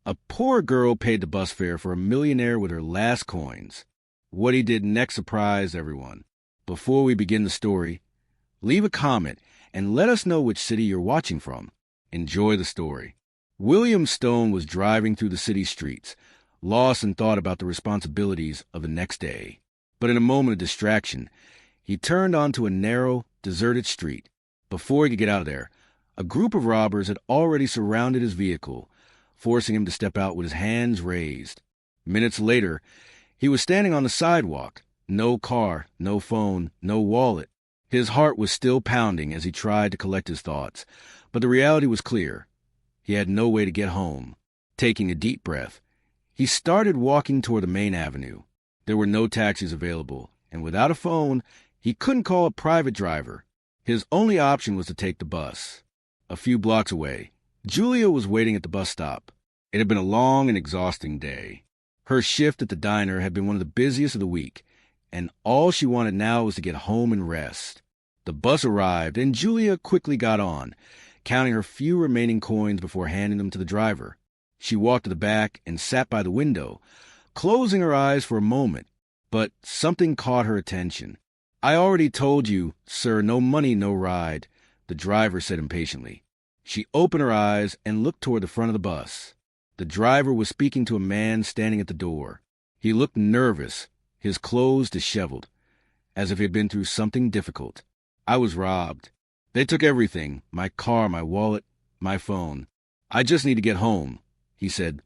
A poor girl paid the bus fare for a millionaire with her last coins. What he did next surprised everyone. Before we begin the story, leave a comment and let us know which city you're watching from. Enjoy the story. William Stone was driving through the city streets, lost in thought about the responsibilities of the next day. But in a moment of distraction, he turned onto a narrow, deserted street. Before he could get out of there, a group of robbers had already surrounded his vehicle, forcing him to step out with his hands raised. Minutes later, he was standing on the sidewalk. No car, no phone, no wallet. His heart was still pounding as he tried to collect his thoughts, but the reality was clear. He had no way to get home. Taking a deep breath, he started walking toward the main avenue. There were no taxis available, and without a phone, he couldn't call a private driver. His only option was to take the bus. A few blocks away, Julia was waiting at the bus stop. It had been a long and exhausting day. Her shift at the diner had been one of the busiest of the week, and all she wanted now was to get home and rest. The bus arrived, and Julia quickly got on, counting her few remaining coins before handing them to the driver. She walked to the back and sat by the window, closing her eyes for a moment, but something caught her attention. "I already told you, sir, no money, no ride," the driver said impatiently. She opened her eyes and looked toward the front of the bus. The driver was speaking to a man standing at the door. He looked nervous, his clothes disheveled, as if he had been through something difficult. "I was robbed. They took everything, my car, my wallet, my phone. I just need to get home," he said,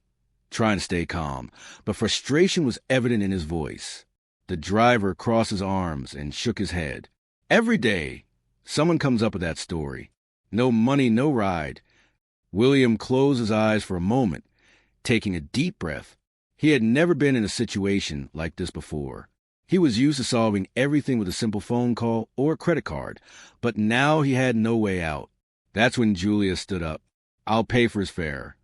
trying to stay calm, but frustration was evident in his voice. The driver crossed his arms and shook his head. "Every day, someone comes up with that story. No money, no ride." William closed his eyes for a moment, taking a deep breath. He had never been in a situation like this before. He was used to solving everything with a simple phone call or a credit card, but now he had no way out. That's when Julia stood up. "I'll pay for his fare."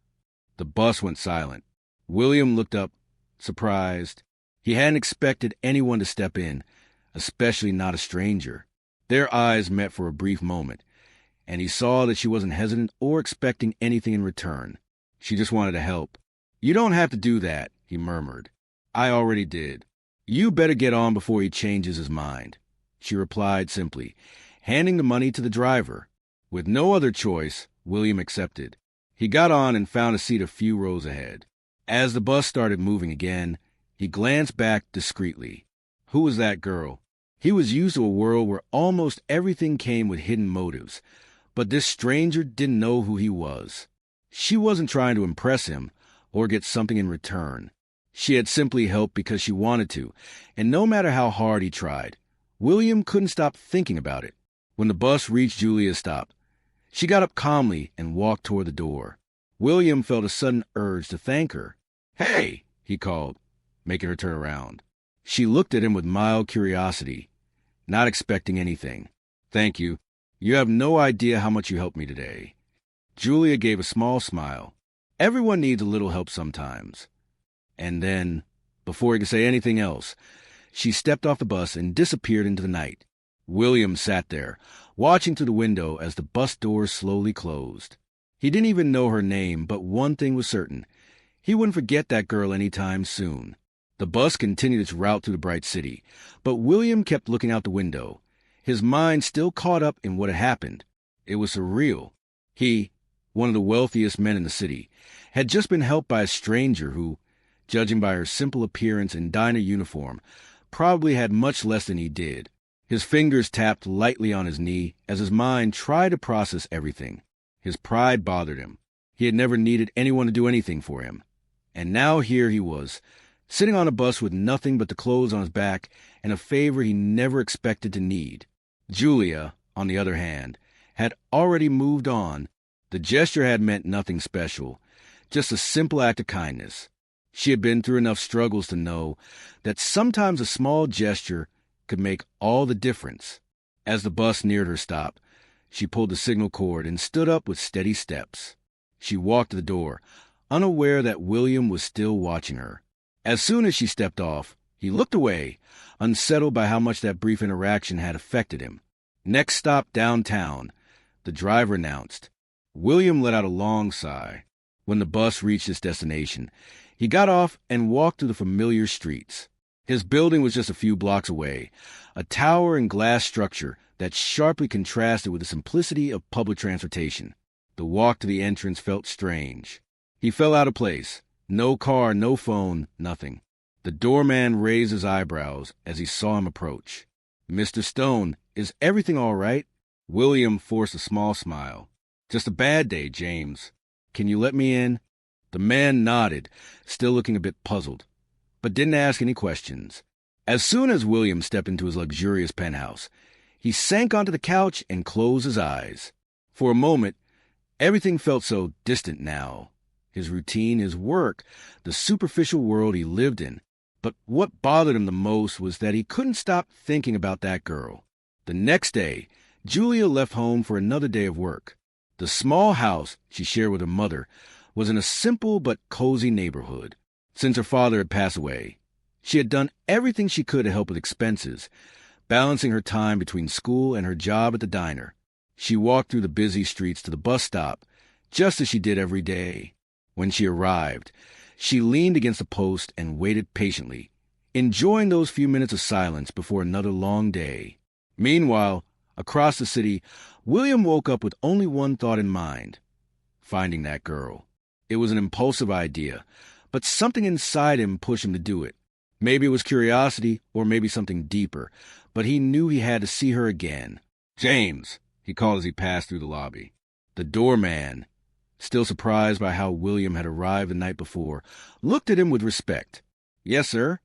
The bus went silent. William looked up, surprised. He hadn't expected anyone to step in, especially not a stranger. Their eyes met for a brief moment, and he saw that she wasn't hesitant or expecting anything in return. She just wanted to help. "You don't have to do that," he murmured. "I already did. You better get on before he changes his mind," she replied simply, handing the money to the driver. With no other choice, William accepted. He got on and found a seat a few rows ahead. As the bus started moving again, he glanced back discreetly. Who was that girl? He was used to a world where almost everything came with hidden motives, but this stranger didn't know who he was. She wasn't trying to impress him or get something in return. She had simply helped because she wanted to, and no matter how hard he tried, William couldn't stop thinking about it. When the bus reached Julia's stop, she got up calmly and walked toward the door. William felt a sudden urge to thank her. "Hey!" he called, making her turn around. She looked at him with mild curiosity, not expecting anything. "Thank you. You have no idea how much you helped me today." Julia gave a small smile. Everyone needs a little help sometimes. And then, before he could say anything else, she stepped off the bus and disappeared into the night. William sat there, watching through the window as the bus doors slowly closed. He didn't even know her name, but one thing was certain. He wouldn't forget that girl anytime soon. The bus continued its route through the bright city, but William kept looking out the window, his mind still caught up in what had happened. It was surreal. He, one of the wealthiest men in the city, had just been helped by a stranger who, judging by her simple appearance and diner uniform, probably had much less than he did. His fingers tapped lightly on his knee as his mind tried to process everything. His pride bothered him. He had never needed anyone to do anything for him. And now here he was, sitting on a bus with nothing but the clothes on his back and a favor he never expected to need. Julia, on the other hand, had already moved on. The gesture had meant nothing special, just a simple act of kindness. She had been through enough struggles to know that sometimes a small gesture could make all the difference. As the bus neared her stop, she pulled the signal cord and stood up with steady steps. She walked to the door, unaware that William was still watching her. As soon as she stepped off, he looked away, unsettled by how much that brief interaction had affected him. "Next stop downtown," the driver announced. William let out a long sigh. When the bus reached its destination, he got off and walked through the familiar streets. His building was just a few blocks away, a tower and glass structure that sharply contrasted with the simplicity of public transportation. The walk to the entrance felt strange. He fell out of place. No car, no phone, nothing. The doorman raised his eyebrows as he saw him approach. "Mr. Stone, is everything all right?" William forced a small smile. "Just a bad day, James. Can you let me in?" The man nodded, still looking a bit puzzled, but didn't ask any questions. As soon as William stepped into his luxurious penthouse, he sank onto the couch and closed his eyes. For a moment, everything felt so distant now. His routine, his work, the superficial world he lived in. But what bothered him the most was that he couldn't stop thinking about that girl. The next day, Julia left home for another day of work. The small house she shared with her mother was in a simple but cozy neighborhood. Since her father had passed away, she had done everything she could to help with expenses, balancing her time between school and her job at the diner. She walked through the busy streets to the bus stop, just as she did every day. When she arrived, she leaned against a post and waited patiently, enjoying those few minutes of silence before another long day. Meanwhile, across the city, William woke up with only one thought in mind: finding that girl. It was an impulsive idea, but something inside him pushed him to do it. Maybe it was curiosity, or maybe something deeper, but he knew he had to see her again. "James," he called as he passed through the lobby. The doorman, still surprised by how William had arrived the night before, looked at him with respect. "Yes, sir.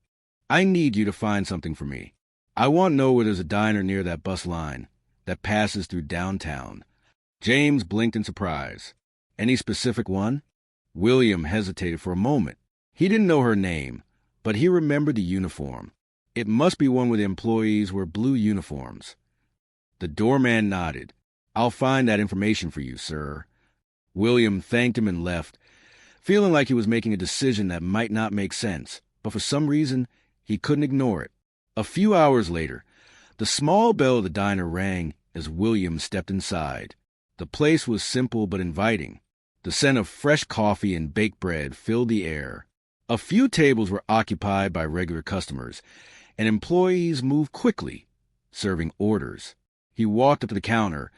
I need you to find something for me. I want to know where there's a diner near that bus line that passes through downtown." James blinked in surprise. "Any specific one?" William hesitated for a moment. He didn't know her name, but he remembered the uniform. It must be one where the employees wear blue uniforms. The doorman nodded. "I'll find that information for you, sir." William thanked him and left, feeling like he was making a decision that might not make sense, but for some reason, he couldn't ignore it. A few hours later, the small bell of the diner rang as William stepped inside. The place was simple but inviting. The scent of fresh coffee and baked bread filled the air. A few tables were occupied by regular customers, and employees moved quickly, serving orders. He walked up to the counter,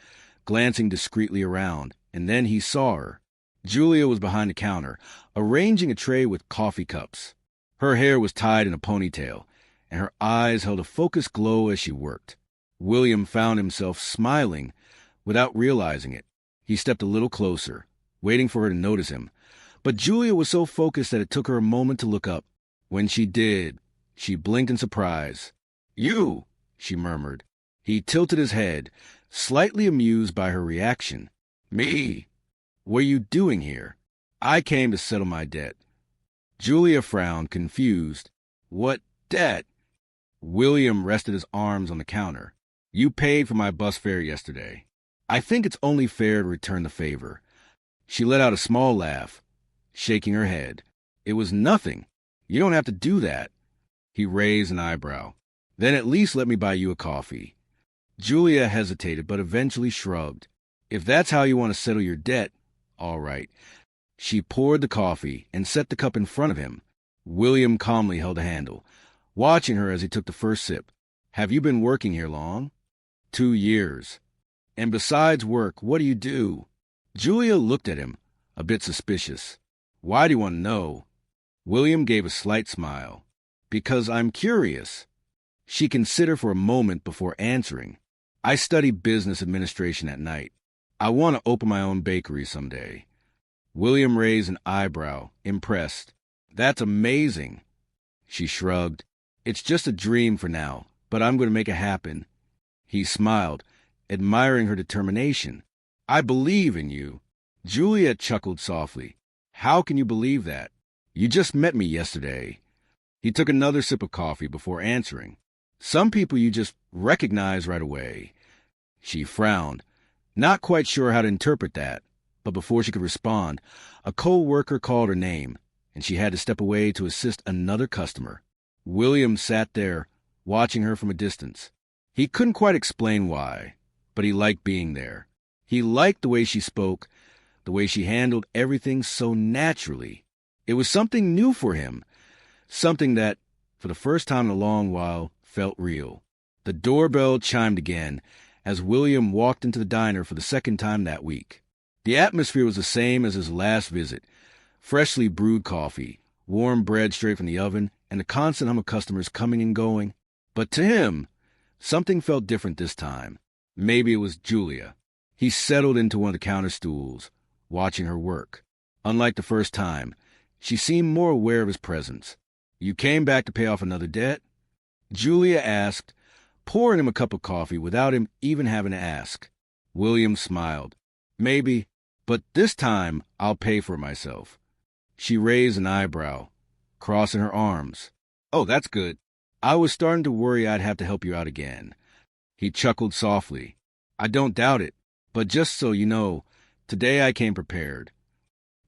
glancing discreetly around, and then he saw her. Julia was behind the counter, arranging a tray with coffee cups. Her hair was tied in a ponytail, and her eyes held a focused glow as she worked. William found himself smiling without realizing it. He stepped a little closer, waiting for her to notice him, but Julia was so focused that it took her a moment to look up. When she did, she blinked in surprise. "You," she murmured. He tilted his head, slightly amused by her reaction. "Me? What are you doing here?" "I came to settle my debt." Julia frowned, confused. "What debt?" William rested his arms on the counter. "You paid for my bus fare yesterday. I think it's only fair to return the favor." She let out a small laugh, shaking her head. "It was nothing. You don't have to do that." He raised an eyebrow. "Then at least let me buy you a coffee." Julia hesitated, but eventually shrugged. "If that's how you want to settle your debt, all right." She poured the coffee and set the cup in front of him. William calmly held the handle, watching her as he took the first sip. "Have you been working here long?" 2 years. "And besides work, what do you do?" Julia looked at him, a bit suspicious. "Why do you want to know?" William gave a slight smile. "Because I'm curious." She considered for a moment before answering. "I study business administration at night. I want to open my own bakery someday." William raised an eyebrow, impressed. "That's amazing." She shrugged. "It's just a dream for now, but I'm going to make it happen." He smiled, admiring her determination. "I believe in you." Julia chuckled softly. "How can you believe that? You just met me yesterday." He took another sip of coffee before answering. "Some people you just recognize right away." She frowned, not quite sure how to interpret that, but before she could respond, a co-worker called her name, and she had to step away to assist another customer. William sat there, watching her from a distance. He couldn't quite explain why, but he liked being there. He liked the way she spoke, the way she handled everything so naturally. It was something new for him, something that, for the first time in a long while, felt real. The doorbell chimed again as William walked into the diner for the second time that week. The atmosphere was the same as his last visit. Freshly brewed coffee, warm bread straight from the oven, and the constant hum of customers coming and going. But to him, something felt different this time. Maybe it was Julia. He settled into one of the counter stools, watching her work. Unlike the first time, she seemed more aware of his presence. "You came back to pay off another debt?" Julia asked, pouring him a cup of coffee without him even having to ask. William smiled. "Maybe, but this time I'll pay for it myself." She raised an eyebrow, crossing her arms. "Oh, that's good. I was starting to worry I'd have to help you out again." He chuckled softly. "I don't doubt it, but just so you know, today I came prepared."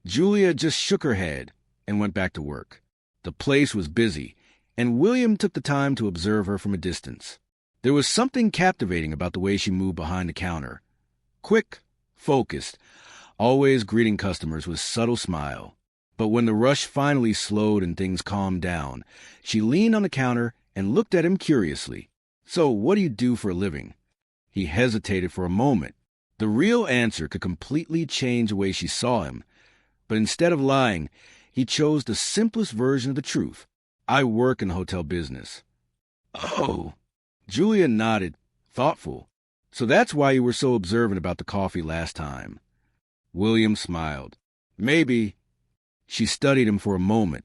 Julia just shook her head and went back to work. The place was busy, and William took the time to observe her from a distance. There was something captivating about the way she moved behind the counter. Quick, focused, always greeting customers with a subtle smile. But when the rush finally slowed and things calmed down, she leaned on the counter and looked at him curiously. "So, what do you do for a living?" He hesitated for a moment. The real answer could completely change the way she saw him. But instead of lying, he chose the simplest version of the truth. "I work in the hotel business." "Oh." Julia nodded, thoughtful. "So that's why you were so observant about the coffee last time." William smiled. "Maybe." She studied him for a moment,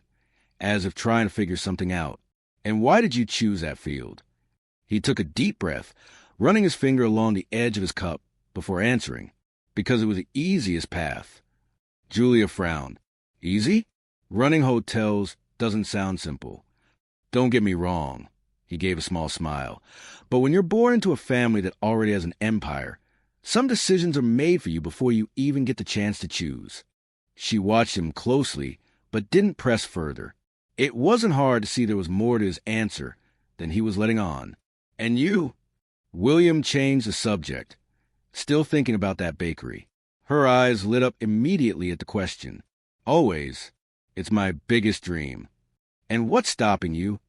as if trying to figure something out. "And why did you choose that field?" He took a deep breath, running his finger along the edge of his cup before answering. "Because it was the easiest path." Julia frowned. "Easy? Running hotels doesn't sound simple." "Don't get me wrong." He gave a small smile. "But when you're born into a family that already has an empire, some decisions are made for you before you even get the chance to choose." She watched him closely, but didn't press further. It wasn't hard to see there was more to his answer than he was letting on. "And you?" William changed the subject, still thinking about that bakery. Her eyes lit up immediately at the question. "Always. It's my biggest dream." "And what's stopping you?"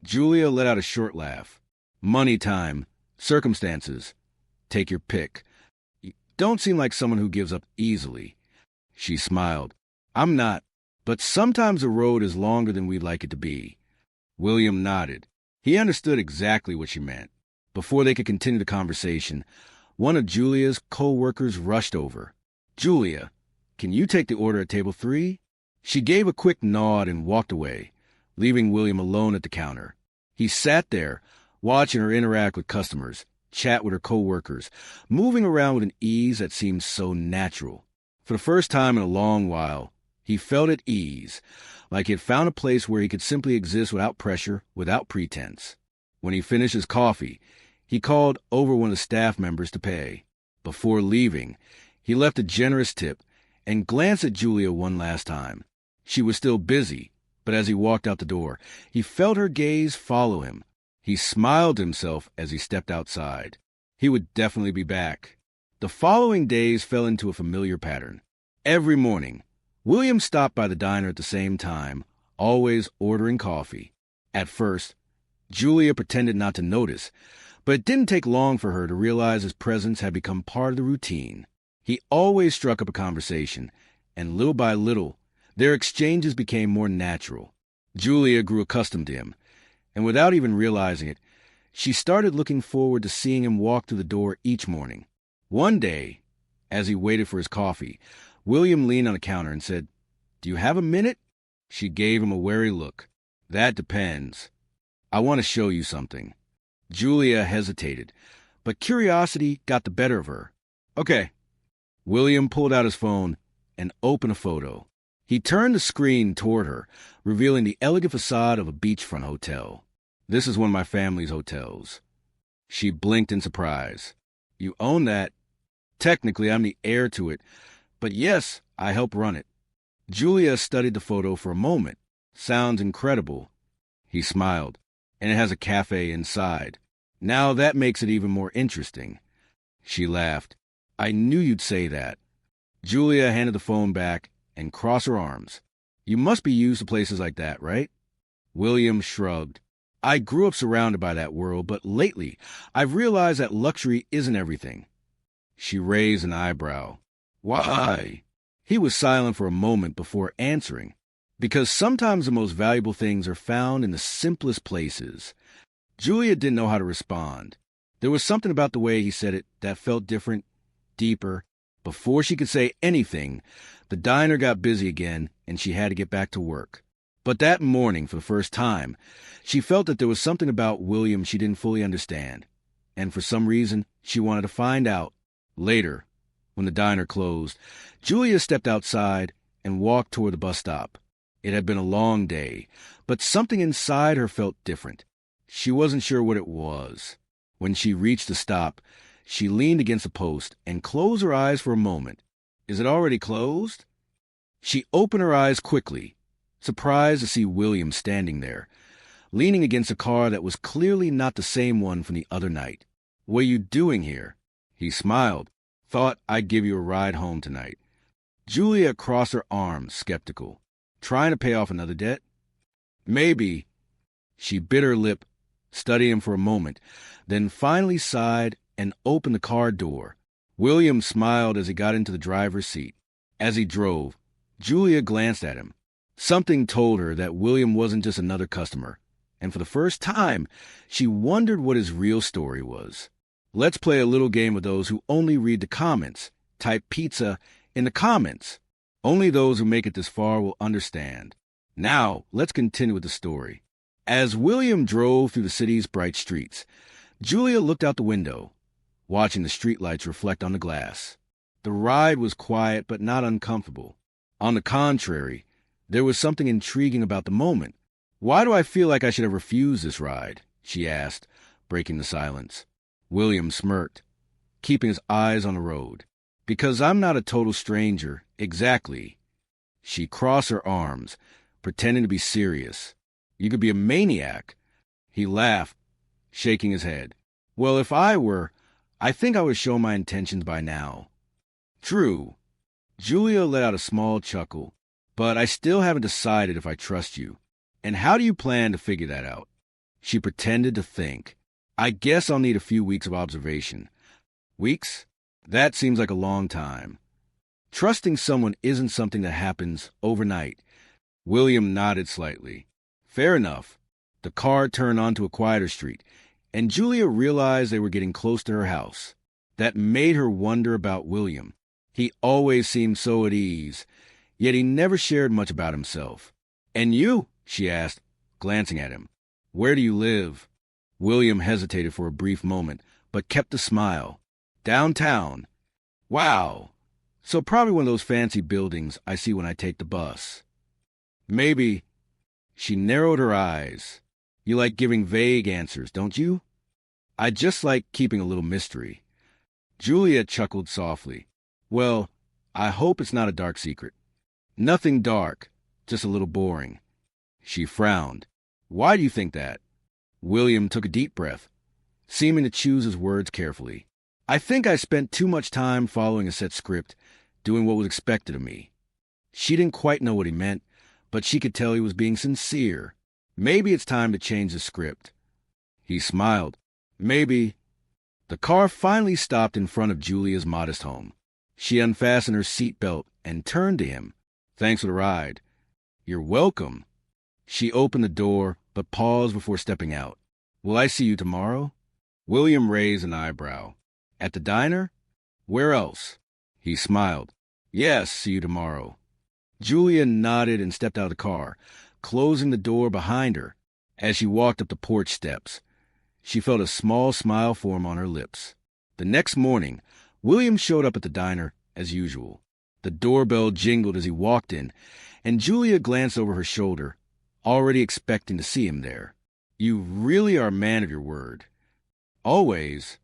Julia let out a short laugh. "Money, time, circumstances. Take your pick. You don't seem like someone who gives up easily." She smiled. "I'm not, but sometimes the road is longer than we'd like it to be." William nodded. He understood exactly what she meant. Before they could continue the conversation, one of Julia's co-workers rushed over. "Julia, can you take the order at table 3? She gave a quick nod and walked away, leaving William alone at the counter. He sat there, watching her interact with customers, chat with her co-workers, moving around with an ease that seemed so natural. For the first time in a long while, he felt at ease, like he had found a place where he could simply exist without pressure, without pretense. When he finished his coffee, he called over one of the staff members to pay. Before leaving, he left a generous tip and glanced at Julia one last time. She was still busy, but as he walked out the door, he felt her gaze follow him. He smiled to himself as he stepped outside. He would definitely be back. The following days fell into a familiar pattern. Every morning, William stopped by the diner at the same time, always ordering coffee. At first, Julia pretended not to notice, but it didn't take long for her to realize his presence had become part of the routine. He always struck up a conversation, and little by little, their exchanges became more natural. Julia grew accustomed to him, and without even realizing it, she started looking forward to seeing him walk through the door each morning. One day, as he waited for his coffee, William leaned on the counter and said, "Do you have a minute?" She gave him a wary look. "That depends. I want to show you something." Julia hesitated, but curiosity got the better of her. "Okay." William pulled out his phone and opened a photo. He turned the screen toward her, revealing the elegant facade of a beachfront hotel. "This is one of my family's hotels." She blinked in surprise. "You own that?" "Technically, I'm the heir to it, but yes, I help run it." Julia studied the photo for a moment. "Sounds incredible." He smiled. "And it has a cafe inside. Now that makes it even more interesting." She laughed. "I knew you'd say that." Julia handed the phone back and crossed her arms. You must be used to places like that, right? William shrugged. I grew up surrounded by that world, but lately I've realized that luxury isn't everything. She raised an eyebrow. Why? He was silent for a moment before answering. Because sometimes the most valuable things are found in the simplest places. Julia didn't know how to respond. There was something about the way he said it that felt different, deeper. Before she could say anything, the diner got busy again and she had to get back to work. But that morning, for the first time, she felt that there was something about William she didn't fully understand. And for some reason, she wanted to find out. Later, when the diner closed, Julia stepped outside and walked toward the bus stop. It had been a long day, but something inside her felt different. She wasn't sure what it was. When she reached the stop, she leaned against a post and closed her eyes for a moment. Is it already closed? She opened her eyes quickly, surprised to see William standing there, leaning against a car that was clearly not the same one from the other night. What are you doing here? He smiled. Thought I'd give you a ride home tonight. Julia crossed her arms, skeptical. Trying to pay off another debt? Maybe. She bit her lip, studying him for a moment, then finally sighed and opened the car door. William smiled as he got into the driver's seat. As he drove, Julia glanced at him. Something told her that William wasn't just another customer, and for the first time, she wondered what his real story was. Let's play a little game with those who only read the comments. Type pizza in the comments. Only those who make it this far will understand. Now, let's continue with the story. As William drove through the city's bright streets, Julia looked out the window, watching the streetlights reflect on the glass. The ride was quiet but not uncomfortable. On the contrary, there was something intriguing about the moment. Why do I feel like I should have refused this ride? She asked, breaking the silence. William smirked, keeping his eyes on the road. Because I'm not a total stranger, exactly. She crossed her arms, pretending to be serious. You could be a maniac. He laughed, shaking his head. Well, if I were, I think I would show my intentions by now. True. Julia let out a small chuckle. But I still haven't decided if I trust you. And how do you plan to figure that out? She pretended to think. I guess I'll need a few weeks of observation. Weeks? That seems like a long time. Trusting someone isn't something that happens overnight. William nodded slightly. Fair enough. The car turned onto a quieter street, and Julia realized they were getting close to her house. That made her wonder about William. He always seemed so at ease, yet he never shared much about himself. And you? She asked, glancing at him. Where do you live? William hesitated for a brief moment, but kept a smile. Downtown. Wow. So probably one of those fancy buildings I see when I take the bus. Maybe. She narrowed her eyes. You like giving vague answers, don't you? I just like keeping a little mystery. Julia chuckled softly. Well, I hope it's not a dark secret. Nothing dark, just a little boring. She frowned. Why do you think that? William took a deep breath, seeming to choose his words carefully. I think I spent too much time following a set script, doing what was expected of me. She didn't quite know what he meant, but she could tell he was being sincere. Maybe it's time to change the script. He smiled. Maybe. The car finally stopped in front of Julia's modest home. She unfastened her seatbelt and turned to him. Thanks for the ride. You're welcome. She opened the door, but paused before stepping out. Will I see you tomorrow? William raised an eyebrow. At the diner? Where else? He smiled. Yes, see you tomorrow. Julia nodded and stepped out of the car, closing the door behind her. As she walked up the porch steps, she felt a small smile form on her lips. The next morning, William showed up at the diner as usual. The doorbell jingled as he walked in, and Julia glanced over her shoulder, already expecting to see him there. You really are a man of your word. Always.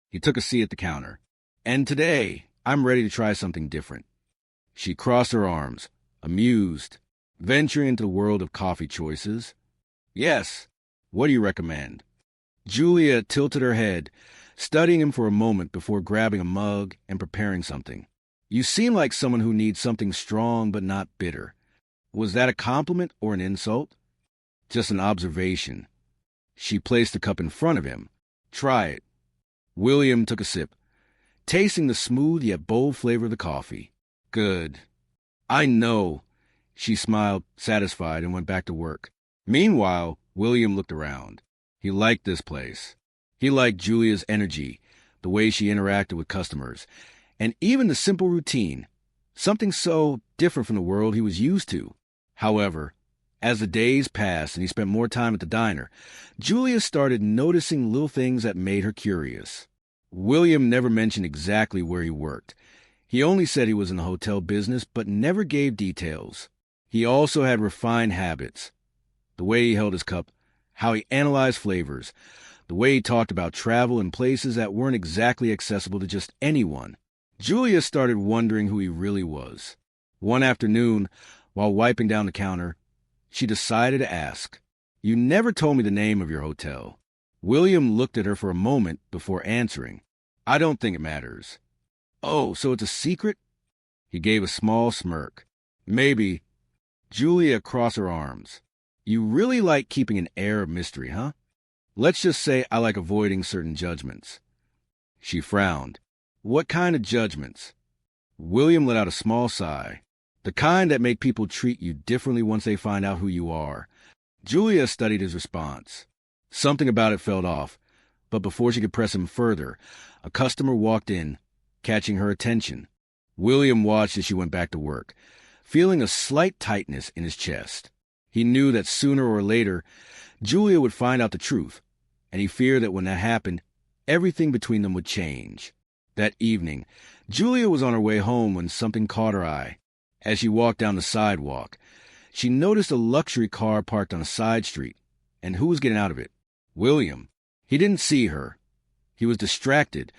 He took a seat at the counter. And today, I'm ready to try something different. She crossed her arms, amused, venturing into the world of coffee choices. Yes. What do you recommend? Julia tilted her head, studying him for a moment before grabbing a mug and preparing something. You seem like someone who needs something strong but not bitter. Was that a compliment or an insult? Just an observation. She placed the cup in front of him. Try it. William took a sip, tasting the smooth yet bold flavor of the coffee. Good. I know. She smiled, satisfied, and went back to work. Meanwhile, William looked around. He liked this place. He liked Julia's energy, the way she interacted with customers, and even the simple routine, something so different from the world he was used to. However, as the days passed and he spent more time at the diner, Julia started noticing little things that made her curious. William never mentioned exactly where he worked. He only said he was in the hotel business, but never gave details. He also had refined habits. The way he held his cup, how he analyzed flavors, the way he talked about travel and places that weren't exactly accessible to just anyone. Julia started wondering who he really was. One afternoon, while wiping down the counter, she decided to ask, "You never told me the name of your hotel." William looked at her for a moment before answering, "I don't think it matters." "Oh, so it's a secret?" He gave a small smirk. "Maybe." Julia crossed her arms. "You really like keeping an air of mystery, huh? Let's just say I like avoiding certain judgments." She frowned. "What kind of judgments?" William let out a small sigh. "The kind that make people treat you differently once they find out who you are." Julia studied his response. Something about it felt off, but before she could press him further, a customer walked in, catching her attention. William watched as she went back to work, feeling a slight tightness in his chest. He knew that sooner or later, Julia would find out the truth, and he feared that when that happened, everything between them would change. That evening, Julia was on her way home when something caught her eye. As she walked down the sidewalk, she noticed a luxury car parked on a side street. And who was getting out of it? William. He didn't see her. He was distracted,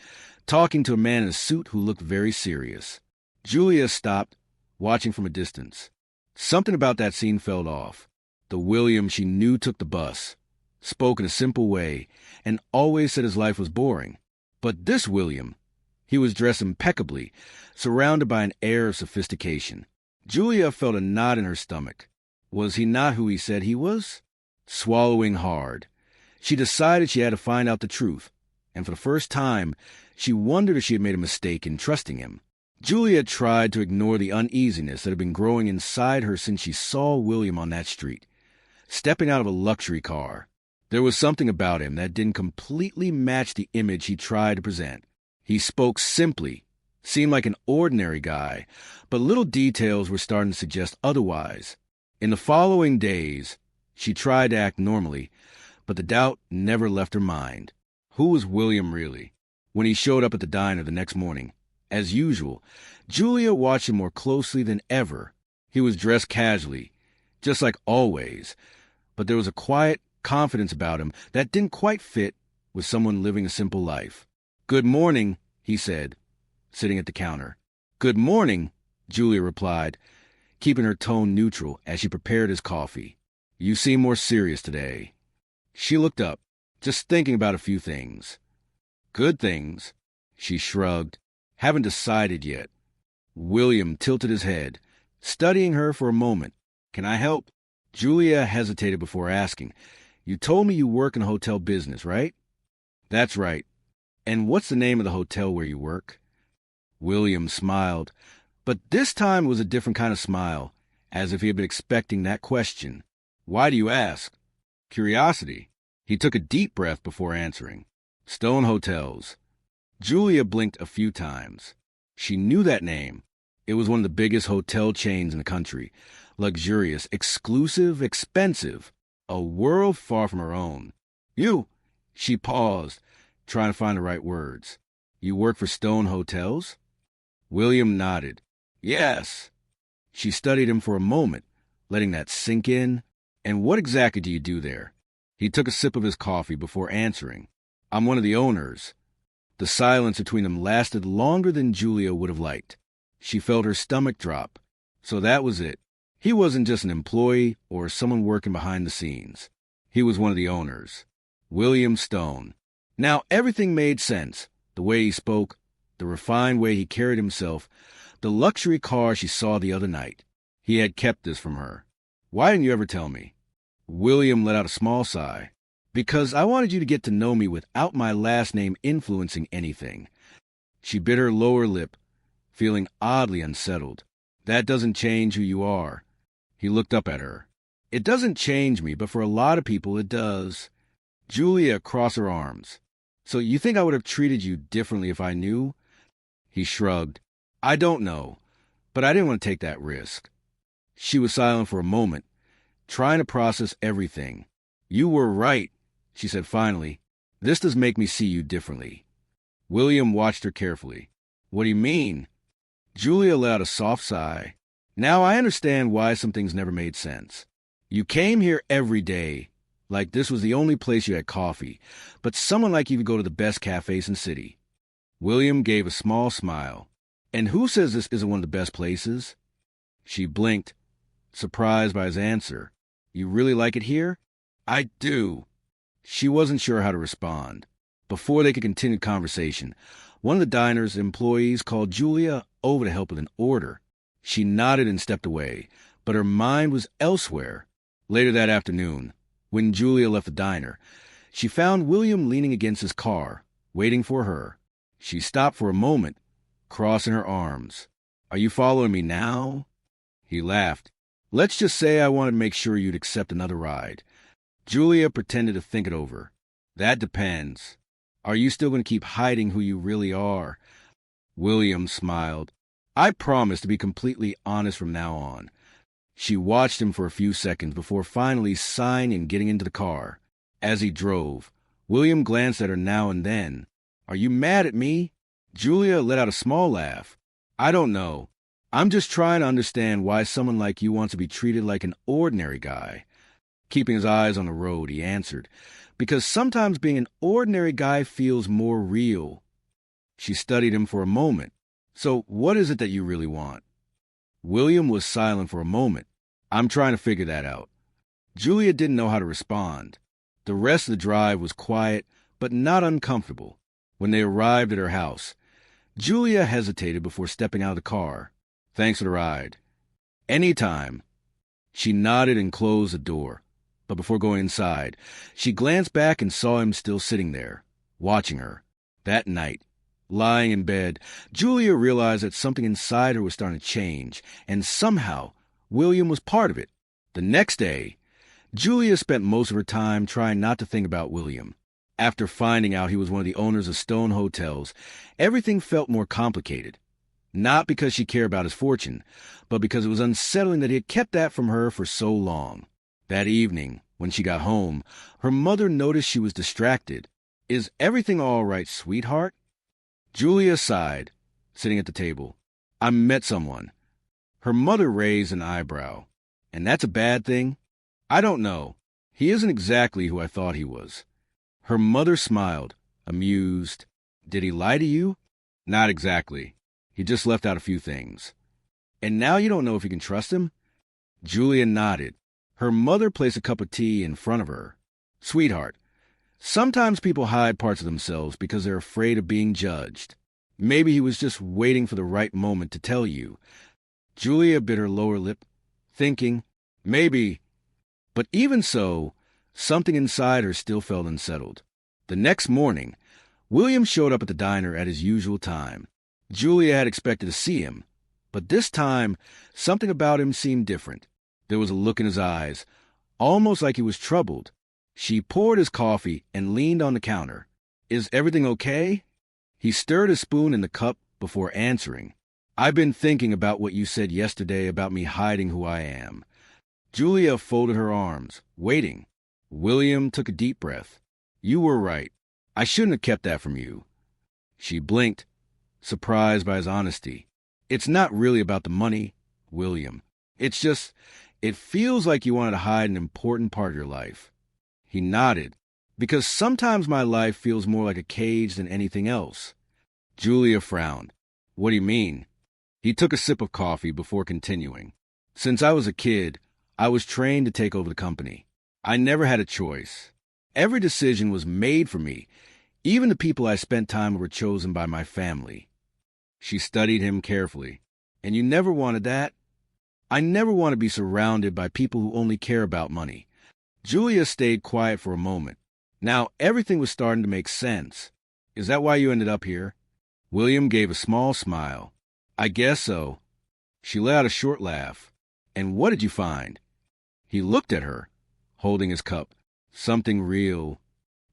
talking to a man in a suit who looked very serious. Julia stopped, watching from a distance. Something about that scene felt off. The William she knew took the bus, spoke in a simple way, and always said his life was boring. But this William, he was dressed impeccably, surrounded by an air of sophistication. Julia felt a knot in her stomach. Was he not who he said he was? Swallowing hard, she decided she had to find out the truth, and for the first time, she wondered if she had made a mistake in trusting him. Julia tried to ignore the uneasiness that had been growing inside her since she saw William on that street, stepping out of a luxury car. There was something about him that didn't completely match the image he tried to present. He spoke simply, seemed like an ordinary guy, but little details were starting to suggest otherwise. In the following days, she tried to act normally, but the doubt never left her mind. Who was William really? When he showed up at the diner the next morning, as usual, Julia watched him more closely than ever. He was dressed casually, just like always, but there was a quiet confidence about him that didn't quite fit with someone living a simple life. "Good morning," he said, sitting at the counter. "Good morning," Julia replied, keeping her tone neutral as she prepared his coffee. "You seem more serious today." She looked up, just thinking about a few things. "Good things?" She shrugged. "Haven't decided yet." William tilted his head, studying her for a moment. "Can I help?" Julia hesitated before asking. "You told me you work in a hotel business, right?" "That's right. And what's the name of the hotel where you work?" William smiled, but this time it was a different kind of smile, as if he had been expecting that question. "Why do you ask?" "Curiosity." He took a deep breath before answering. "Stone Hotels." Julia blinked a few times. She knew that name. It was one of the biggest hotel chains in the country. Luxurious, exclusive, expensive. A world far from her own. "You!" She paused, trying to find the right words. "You work for Stone Hotels?" William nodded. "Yes." She studied him for a moment, letting that sink in. "And what exactly do you do there?" He took a sip of his coffee before answering. "I'm one of the owners." The silence between them lasted longer than Julia would have liked. She felt her stomach drop. So that was it. He wasn't just an employee or someone working behind the scenes. He was one of the owners. William Stone. Now everything made sense. The way he spoke, the refined way he carried himself, The luxury car she saw the other night. He had kept this from her. Why didn't you ever tell me? William let out a small sigh. Because I wanted you to get to know me without my last name influencing anything. She bit her lower lip, feeling oddly unsettled. That doesn't change who you are. He looked up at her. It doesn't change me, but for a lot of people it does. Julia crossed her arms. So you think I would have treated you differently if I knew? He shrugged. I don't know, but I didn't want to take that risk. She was silent for a moment, trying to process everything. You were right, she said finally. This does make me see you differently. William watched her carefully. What do you mean? Julia let out a soft sigh. Now I understand why some things never made sense. You came here every day, like this was the only place you had coffee, but someone like you could go to the best cafes in the city. William gave a small smile. And who says this isn't one of the best places? She blinked, surprised by his answer. You really like it here? I do. She wasn't sure how to respond. Before they could continue conversation, one of the diner's employees called Julia over to help with an order. She nodded and stepped away, but her mind was elsewhere. Later that afternoon, when Julia left the diner, she found William leaning against his car, waiting for her. She stopped for a moment, crossing her arms. Are you following me now? He laughed. Let's just say I wanted to make sure you'd accept another ride. Julia pretended to think it over. That depends. Are you still going to keep hiding who you really are? William smiled. I promise to be completely honest from now on. She watched him for a few seconds before finally sighing and getting into the car. As he drove, William glanced at her now and then. Are you mad at me? Julia let out a small laugh. I don't know. I'm just trying to understand why someone like you wants to be treated like an ordinary guy. Keeping his eyes on the road, he answered, because sometimes being an ordinary guy feels more real. She studied him for a moment. So what is it that you really want? William was silent for a moment. I'm trying to figure that out. Julia didn't know how to respond. The rest of the drive was quiet, but not uncomfortable. When they arrived at her house, Julia hesitated before stepping out of the car. Thanks for the ride. Anytime. She nodded and closed the door. But before going inside, she glanced back and saw him still sitting there, watching her. That night, lying in bed, Julia realized that something inside her was starting to change, and somehow William was part of it. The next day, Julia spent most of her time trying not to think about William. After finding out he was one of the owners of Stone Hotels, everything felt more complicated. Not because she cared about his fortune, but because it was unsettling that he had kept that from her for so long. That evening, when she got home, her mother noticed she was distracted. Is everything all right, sweetheart? Julia sighed, sitting at the table. I met someone. Her mother raised an eyebrow. And that's a bad thing? I don't know. He isn't exactly who I thought he was. Her mother smiled, amused. Did he lie to you? Not exactly. He just left out a few things. And now you don't know if you can trust him? Julia nodded. Her mother placed a cup of tea in front of her. Sweetheart, sometimes people hide parts of themselves because they're afraid of being judged. Maybe he was just waiting for the right moment to tell you. Julia bit her lower lip, thinking, maybe. But even so, something inside her still felt unsettled. The next morning, William showed up at the diner at his usual time. Julia had expected to see him, but this time, something about him seemed different. There was a look in his eyes, almost like he was troubled. She poured his coffee and leaned on the counter. Is everything okay? He stirred his spoon in the cup before answering. I've been thinking about what you said yesterday about me hiding who I am. Julia folded her arms, waiting. William took a deep breath. You were right. I shouldn't have kept that from you. She blinked, surprised by his honesty. It's not really about the money, William. It's just, it feels like you wanted to hide an important part of your life. He nodded. Because sometimes my life feels more like a cage than anything else. Julia frowned. What do you mean? He took a sip of coffee before continuing. Since I was a kid, I was trained to take over the company. I never had a choice. Every decision was made for me. Even the people I spent time with were chosen by my family. She studied him carefully. And you never wanted that? I never want to be surrounded by people who only care about money. Julia stayed quiet for a moment. Now everything was starting to make sense. Is that why you ended up here? William gave a small smile. I guess so. She let out a short laugh. And what did you find? He looked at her, holding his cup. Something real.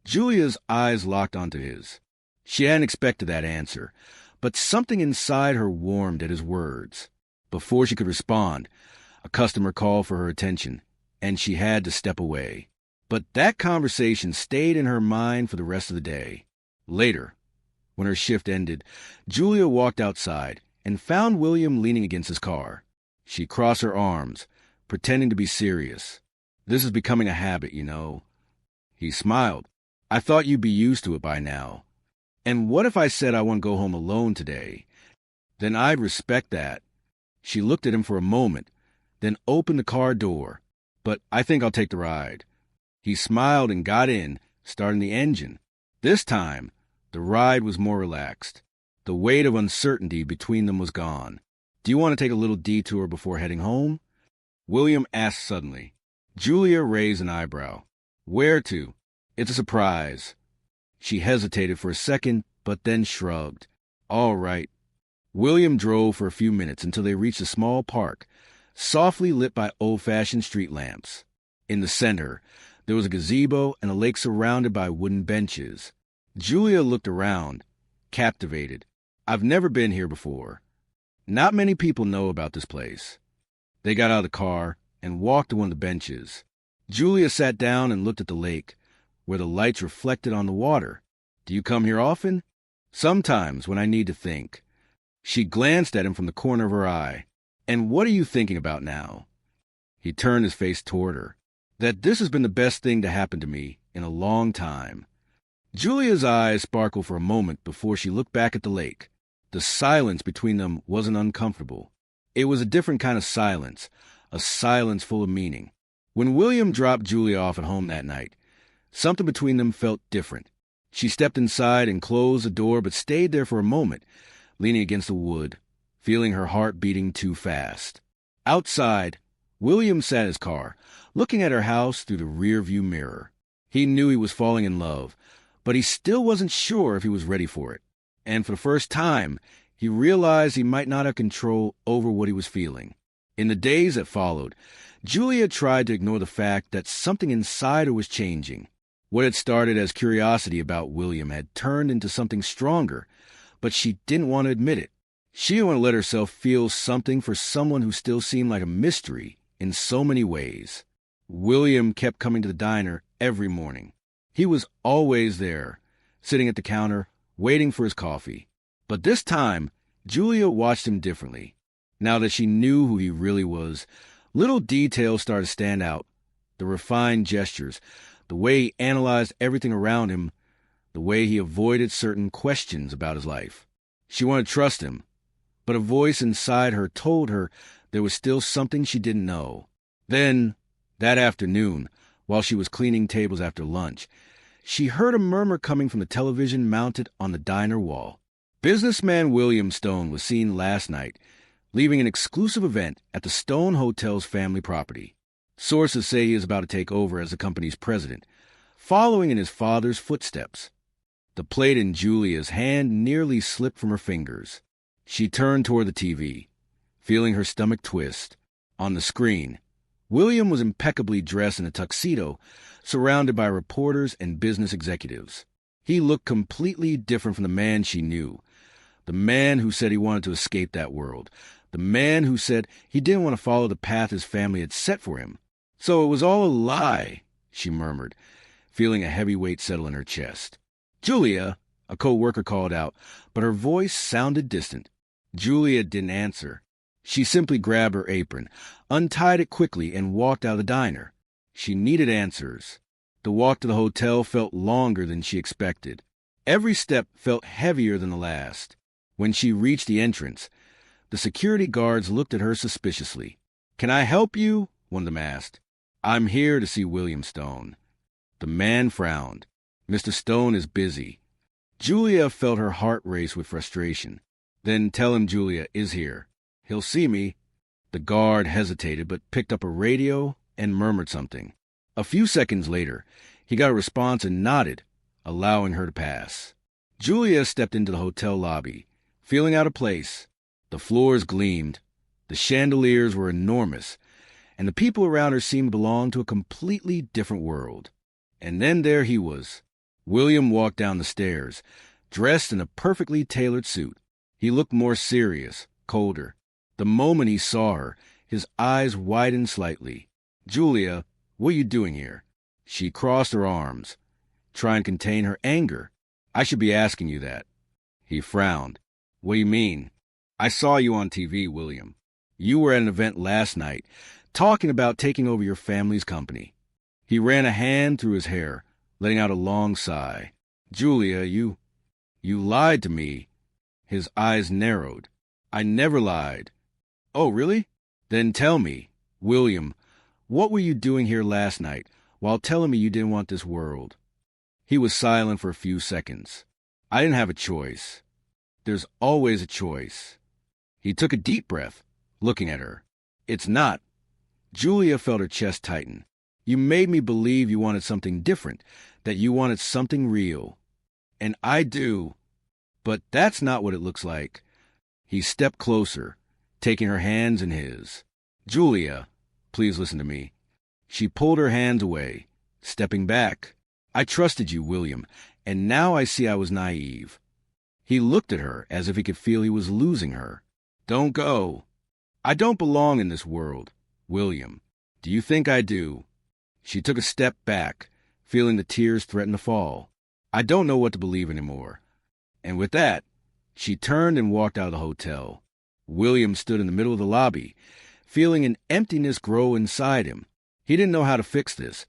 Julia's eyes locked onto his. She hadn't expected that answer, but something inside her warmed at his words. Before she could respond, a customer called for her attention, and she had to step away. But that conversation stayed in her mind for the rest of the day. Later, when her shift ended, Julia walked outside and found William leaning against his car. She crossed her arms, pretending to be serious. This is becoming a habit, you know. He smiled. I thought you'd be used to it by now. And what if I said I want to go home alone today? Then I'd respect that. She looked at him for a moment, then opened the car door. But I think I'll take the ride. He smiled and got in, starting the engine. This time, the ride was more relaxed. The weight of uncertainty between them was gone. Do you want to take a little detour before heading home? William asked suddenly. Julia raised an eyebrow. Where to? It's a surprise. She hesitated for a second, but then shrugged. All right. William drove for a few minutes until they reached a small park, softly lit by old-fashioned street lamps. In the center, there was a gazebo and a lake surrounded by wooden benches. Julia looked around, captivated. I've never been here before. Not many people know about this place. They got out of the car and walked to one of the benches. Julia sat down and looked at the lake, where the lights reflected on the water. Do you come here often? Sometimes, when I need to think. She glanced at him from the corner of her eye. And what are you thinking about now? He turned his face toward her. That this has been the best thing to happen to me in a long time. Julia's eyes sparkled for a moment before she looked back at the lake. The silence between them wasn't uncomfortable. It was a different kind of silence, a silence full of meaning. When William dropped Julia off at home that night, something between them felt different. She stepped inside and closed the door, but stayed there for a moment, leaning against the wood, feeling her heart beating too fast. Outside, William sat in his car, looking at her house through the rearview mirror. He knew he was falling in love, but he still wasn't sure if he was ready for it. And for the first time, he realized he might not have control over what he was feeling. In the days that followed, Julia tried to ignore the fact that something inside her was changing. What had started as curiosity about William had turned into something stronger, but she didn't want to admit it. She didn't want to let herself feel something for someone who still seemed like a mystery in so many ways. William kept coming to the diner every morning. He was always there, sitting at the counter, waiting for his coffee. But this time, Julia watched him differently. Now that she knew who he really was, little details started to stand out. The refined gestures, the way he analyzed everything around him, the way he avoided certain questions about his life. She wanted to trust him, but a voice inside her told her there was still something she didn't know. Then, that afternoon, while she was cleaning tables after lunch, she heard a murmur coming from the television mounted on the diner wall. Businessman William Stone was seen last night, leaving an exclusive event at the Stone Hotel's family property. Sources say he is about to take over as the company's president, following in his father's footsteps. The plate in Julia's hand nearly slipped from her fingers. She turned toward the TV, feeling her stomach twist. On the screen, William was impeccably dressed in a tuxedo, surrounded by reporters and business executives. He looked completely different from the man she knew, the man who said he wanted to escape that world, the man who said he didn't want to follow the path his family had set for him. So it was all a lie, she murmured, feeling a heavy weight settle in her chest. Julia, a co-worker called out, but her voice sounded distant. Julia didn't answer. She simply grabbed her apron, untied it quickly, and walked out of the diner. She needed answers. The walk to the hotel felt longer than she expected. Every step felt heavier than the last. When she reached the entrance, the security guards looked at her suspiciously. "Can I help you?" one of them asked. "I'm here to see William Stone." The man frowned. "Mr. Stone is busy." Julia felt her heart race with frustration. "Then tell him Julia is here." He'll see me. The guard hesitated but picked up a radio and murmured something. A few seconds later, he got a response and nodded, allowing her to pass. Julia stepped into the hotel lobby, feeling out of place. The floors gleamed, the chandeliers were enormous, and the people around her seemed to belong to a completely different world. And then there he was. William walked down the stairs, dressed in a perfectly tailored suit. He looked more serious, colder. The moment he saw her, his eyes widened slightly. "Julia, what are you doing here?" She crossed her arms, trying to contain her anger. "I should be asking you that." He frowned. "What do you mean?" "I saw you on TV, William. You were at an event last night, talking about taking over your family's company." He ran a hand through his hair, letting out a long sigh. "Julia, you lied to me." His eyes narrowed. "I never lied." "Oh, really? Then tell me, William, what were you doing here last night while telling me you didn't want this world?" He was silent for a few seconds. "I didn't have a choice. There's always a choice." He took a deep breath, looking at her. "It's not." Julia felt her chest tighten. "You made me believe you wanted something different, that you wanted something real. And I do. But that's not what it looks like." He stepped closer, taking her hands in his. "Julia, please listen to me." She pulled her hands away, stepping back. "I trusted you, William, and now I see I was naive." He looked at her as if he could feel he was losing her. "Don't go. I don't belong in this world, William. Do you think I do?" She took a step back, feeling the tears threaten to fall. "I don't know what to believe anymore." And with that, she turned and walked out of the hotel. William stood in the middle of the lobby, feeling an emptiness grow inside him. He didn't know how to fix this,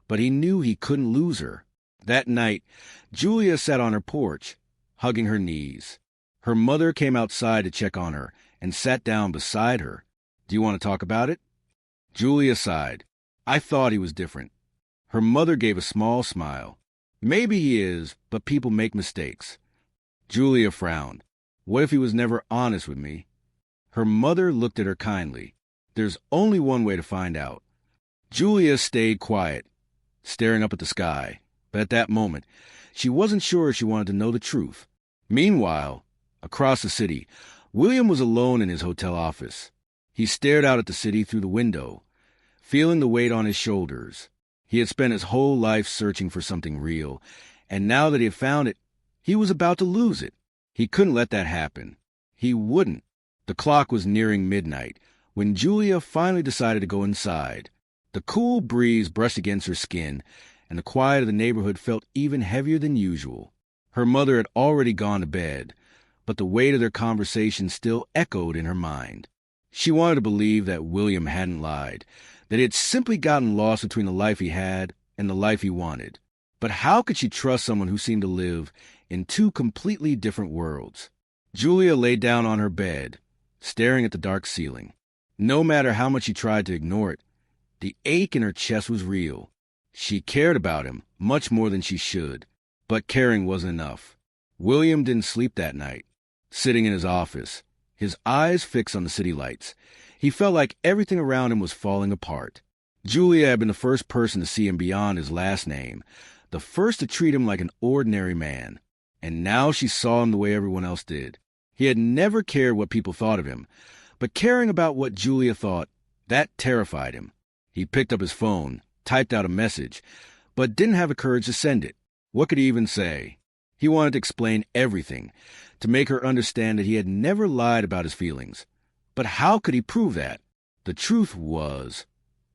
but he knew he couldn't lose her. That night, Julia sat on her porch, hugging her knees. Her mother came outside to check on her and sat down beside her. "Do you want to talk about it?" Julia sighed. "I thought he was different." Her mother gave a small smile. "Maybe he is, but people make mistakes." Julia frowned. "What if he was never honest with me?" Her mother looked at her kindly. "There's only one way to find out." Julia stayed quiet, staring up at the sky, but at that moment, she wasn't sure she wanted to know the truth. Meanwhile, across the city, William was alone in his hotel office. He stared out at the city through the window, feeling the weight on his shoulders. He had spent his whole life searching for something real, and now that he had found it, he was about to lose it. He couldn't let that happen. He wouldn't. The clock was nearing midnight when Julia finally decided to go inside. The cool breeze brushed against her skin, and the quiet of the neighborhood felt even heavier than usual. Her mother had already gone to bed, but the weight of their conversation still echoed in her mind. She wanted to believe that William hadn't lied, that he had simply gotten lost between the life he had and the life he wanted. But how could she trust someone who seemed to live in two completely different worlds? Julia lay down on her bed, staring at the dark ceiling. No matter how much she tried to ignore it, the ache in her chest was real. She cared about him much more than she should, but caring wasn't enough. William didn't sleep that night. Sitting in his office, his eyes fixed on the city lights, he felt like everything around him was falling apart. Julia had been the first person to see him beyond his last name, the first to treat him like an ordinary man. And now she saw him the way everyone else did. He had never cared what people thought of him, but caring about what Julia thought, that terrified him. He picked up his phone, typed out a message, but didn't have the courage to send it. What could he even say? He wanted to explain everything, to make her understand that he had never lied about his feelings. But how could he prove that? The truth was,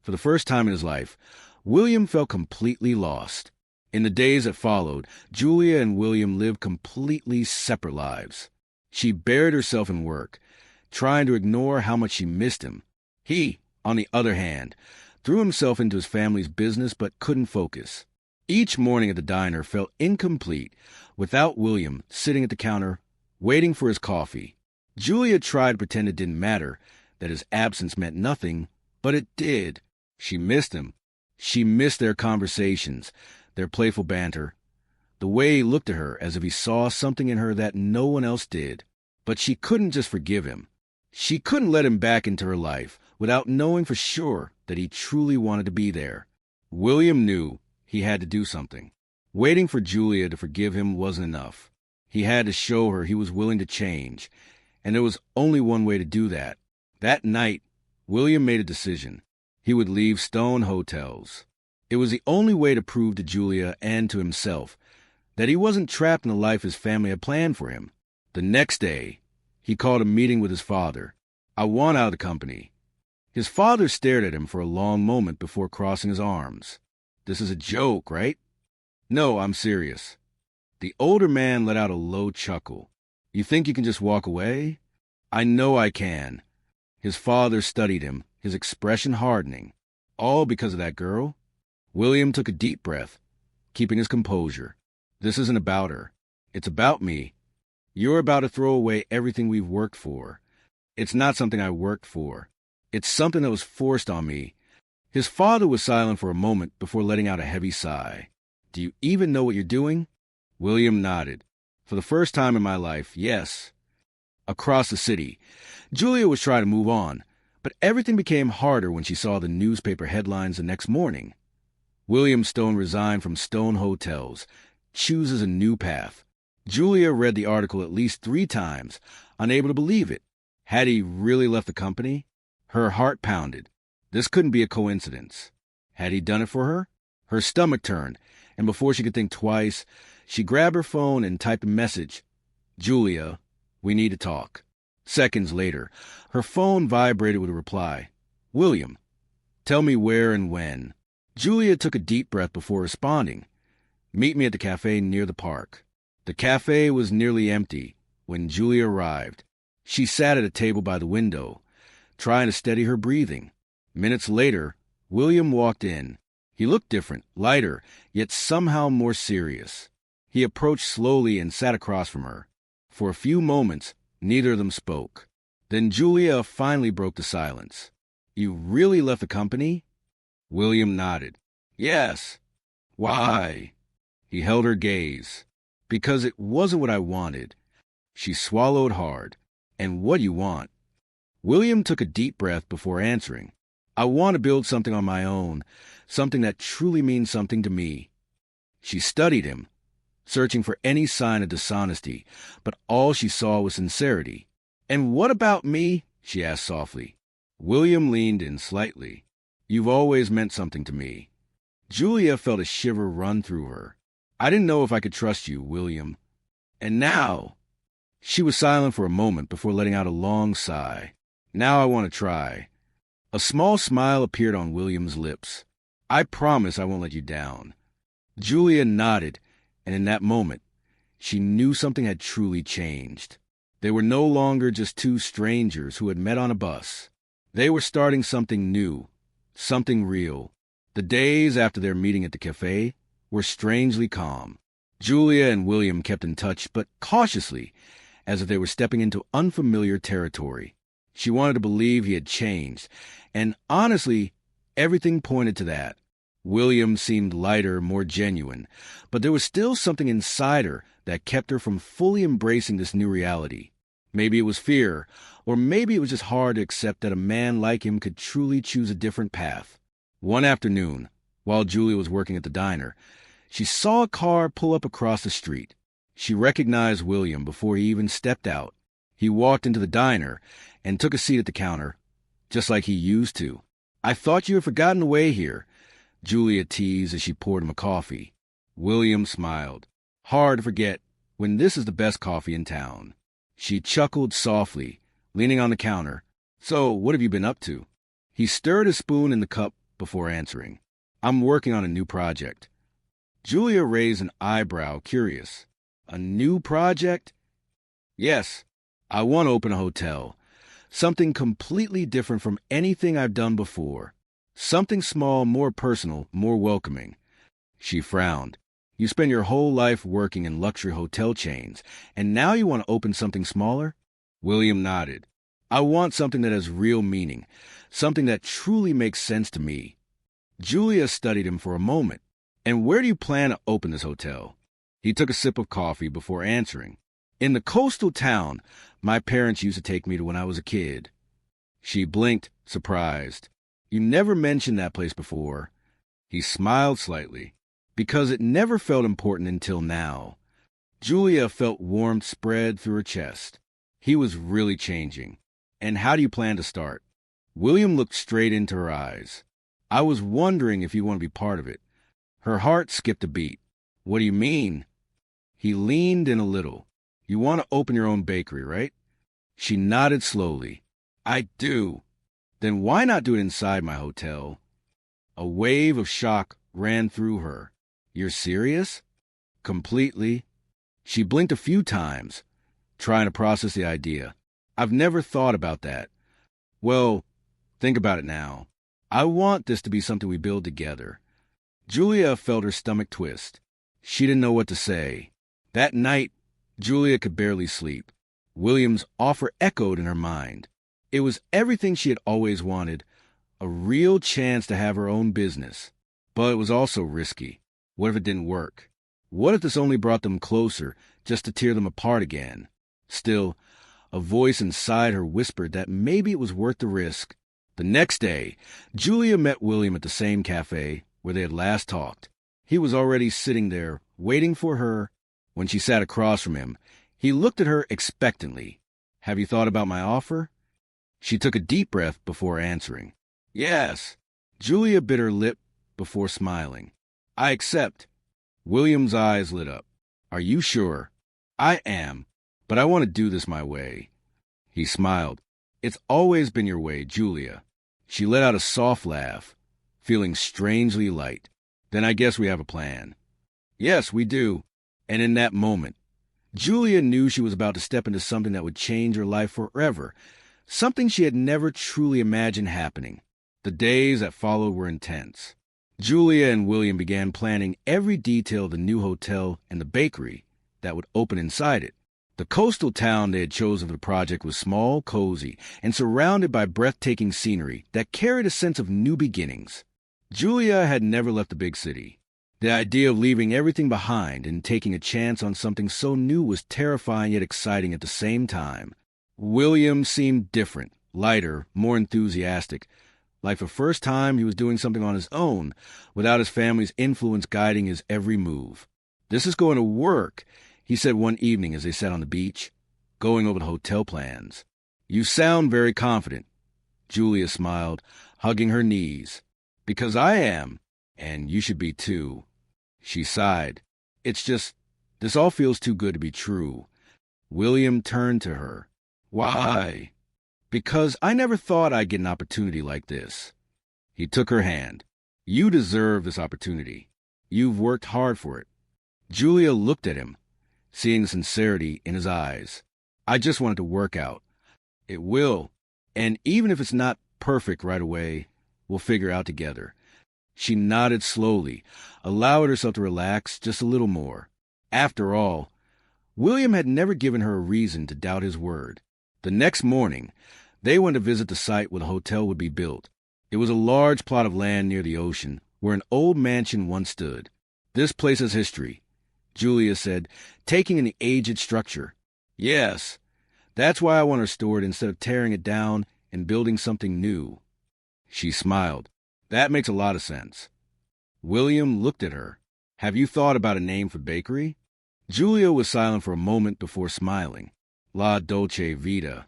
for the first time in his life, William felt completely lost. In the days that followed, Julia and William lived completely separate lives. She buried herself in work, trying to ignore how much she missed him. He, on the other hand, threw himself into his family's business but couldn't focus. Each morning at the diner felt incomplete without William sitting at the counter, waiting for his coffee. Julia tried to pretend it didn't matter, that his absence meant nothing, but it did. She missed him. She missed their conversations, their playful banter, the way he looked at her as if he saw something in her that no one else did. But she couldn't just forgive him. She couldn't let him back into her life without knowing for sure that he truly wanted to be there. William knew he had to do something. Waiting for Julia to forgive him wasn't enough. He had to show her he was willing to change, and there was only one way to do that. That night, William made a decision. He would leave Stone Hotels. It was the only way to prove to Julia and to himself that he wasn't trapped in the life his family had planned for him. The next day, he called a meeting with his father. "I want out of the company." His father stared at him for a long moment before crossing his arms. "This is a joke, right?" "No, I'm serious." The older man let out a low chuckle. "You think you can just walk away?" "I know I can." His father studied him, his expression hardening. "All because of that girl?" William took a deep breath, keeping his composure. "This isn't about her. It's about me. You're about to throw away everything we've worked for. It's not something I worked for. It's something that was forced on me." His father was silent for a moment before letting out a heavy sigh. "Do you even know what you're doing?" William nodded. "For the first time in my life, yes." Across the city, Julia was trying to move on, but everything became harder when she saw the newspaper headlines the next morning. William Stone resigned from Stone Hotels, chooses a new path. Julia read the article at least 3 times, unable to believe it. Had he really left the company? Her heart pounded. This couldn't be a coincidence. Had he done it for her? Her stomach turned, and before she could think twice, she grabbed her phone and typed a message. "Julia, we need to talk." Seconds later, her phone vibrated with a reply. "William, tell me where and when." Julia took a deep breath before responding. "Meet me at the cafe near the park." The cafe was nearly empty when Julia arrived. She sat at a table by the window, trying to steady her breathing. Minutes later, William walked in. He looked different, lighter, yet somehow more serious. He approached slowly and sat across from her. For a few moments, neither of them spoke. Then Julia finally broke the silence. "You really left the company?" William nodded. "Yes." "Why?" He held her gaze. "Because it wasn't what I wanted." She swallowed hard. "And what do you want?" William took a deep breath before answering. "I want to build something on my own, something that truly means something to me." She studied him, searching for any sign of dishonesty, but all she saw was sincerity. "And what about me?" she asked softly. William leaned in slightly. "You've always meant something to me." Julia felt a shiver run through her. "I didn't know if I could trust you, William. And now—" She was silent for a moment before letting out a long sigh. "Now I want to try." A small smile appeared on William's lips. "I promise I won't let you down." Julia nodded, and in that moment, she knew something had truly changed. They were no longer just 2 strangers who had met on a bus. They were starting something new, something real. The days after their meeting at the cafe were strangely calm. Julia and William kept in touch, but cautiously, as if they were stepping into unfamiliar territory. She wanted to believe he had changed, and honestly, everything pointed to that. William seemed lighter, more genuine, but there was still something inside her that kept her from fully embracing this new reality. Maybe it was fear, or maybe it was just hard to accept that a man like him could truly choose a different path. One afternoon, while Julia was working at the diner, she saw a car pull up across the street. She recognized William before he even stepped out. He walked into the diner and took a seat at the counter, just like he used to. "I thought you had forgotten the way here," Julia teased as she poured him a coffee. William smiled. "Hard to forget when this is the best coffee in town." She chuckled softly, leaning on the counter. "So, what have you been up to?" He stirred his spoon in the cup before answering. "I'm working on a new project." Julia raised an eyebrow, curious. "A new project?" "Yes. I want to open a hotel. Something completely different from anything I've done before. Something small, more personal, more welcoming." She frowned. "You spend your whole life working in luxury hotel chains, and now you want to open something smaller?" William nodded. "I want something that has real meaning, something that truly makes sense to me." Julia studied him for a moment. "And where do you plan to open this hotel?" He took a sip of coffee before answering. In the coastal town my parents used to take me to when I was a kid. She blinked, surprised. You never mentioned that place before. He smiled slightly, because it never felt important until now. Julia felt warmth spread through her chest. He was really changing. And how do you plan to start? William looked straight into her eyes. I was wondering if you want to be part of it. Her heart skipped a beat. What do you mean? He leaned in a little. You want to open your own bakery, right? She nodded slowly. I do. Then why not do it inside my hotel? A wave of shock ran through her. You're serious? Completely. She blinked a few times, trying to process the idea. I've never thought about that. Well, think about it now. I want this to be something we build together. Julia felt her stomach twist. She didn't know what to say. That night, Julia could barely sleep. William's offer echoed in her mind. It was everything she had always wanted, a real chance to have her own business. But it was also risky. What if it didn't work? What if this only brought them closer, just to tear them apart again? Still, a voice inside her whispered that maybe it was worth the risk. The next day, Julia met William at the same cafe where they had last talked. He was already sitting there, waiting for her. When she sat across from him, he looked at her expectantly. Have you thought about my offer? She took a deep breath before answering. Yes. Julia bit her lip before smiling. I accept. William's eyes lit up. Are you sure? I am, but I want to do this my way. He smiled. It's always been your way, Julia. She let out a soft laugh, feeling strangely light. Then I guess we have a plan. Yes, we do. And in that moment, Julia knew she was about to step into something that would change her life forever, something she had never truly imagined happening. The days that followed were intense. Julia and William began planning every detail of the new hotel and the bakery that would open inside it. The coastal town they had chosen for the project was small, cozy, and surrounded by breathtaking scenery that carried a sense of new beginnings. Julia had never left the big city. The idea of leaving everything behind and taking a chance on something so new was terrifying yet exciting at the same time. William seemed different, lighter, more enthusiastic. Like the first time he was doing something on his own, without his family's influence guiding his every move. This is going to work, he said one evening as they sat on the beach, going over the hotel plans. You sound very confident. Julia smiled, hugging her knees. Because I am, and you should be too. She sighed. It's just, this all feels too good to be true. William turned to her. Why? Because I never thought I'd get an opportunity like this. He took her hand. You deserve this opportunity. You've worked hard for it. Julia looked at him, seeing sincerity in his eyes. I just want it to work out. It will. And even if it's not perfect right away, we'll figure it out together. She nodded slowly, allowed herself to relax just a little more. After all, William had never given her a reason to doubt his word. The next morning, they went to visit the site where the hotel would be built. It was a large plot of land near the ocean, where an old mansion once stood. This place has history, Julia said, taking in the aged structure. Yes, that's why I want her stored instead of tearing it down and building something new. She smiled. That makes a lot of sense. William looked at her. Have you thought about a name for bakery? Julia was silent for a moment before smiling. La Dolce Vita.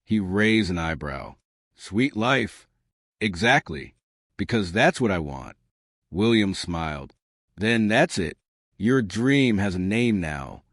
He raised an eyebrow. Sweet life. Exactly. Because that's what I want. William smiled. Then that's it. Your dream has a name now.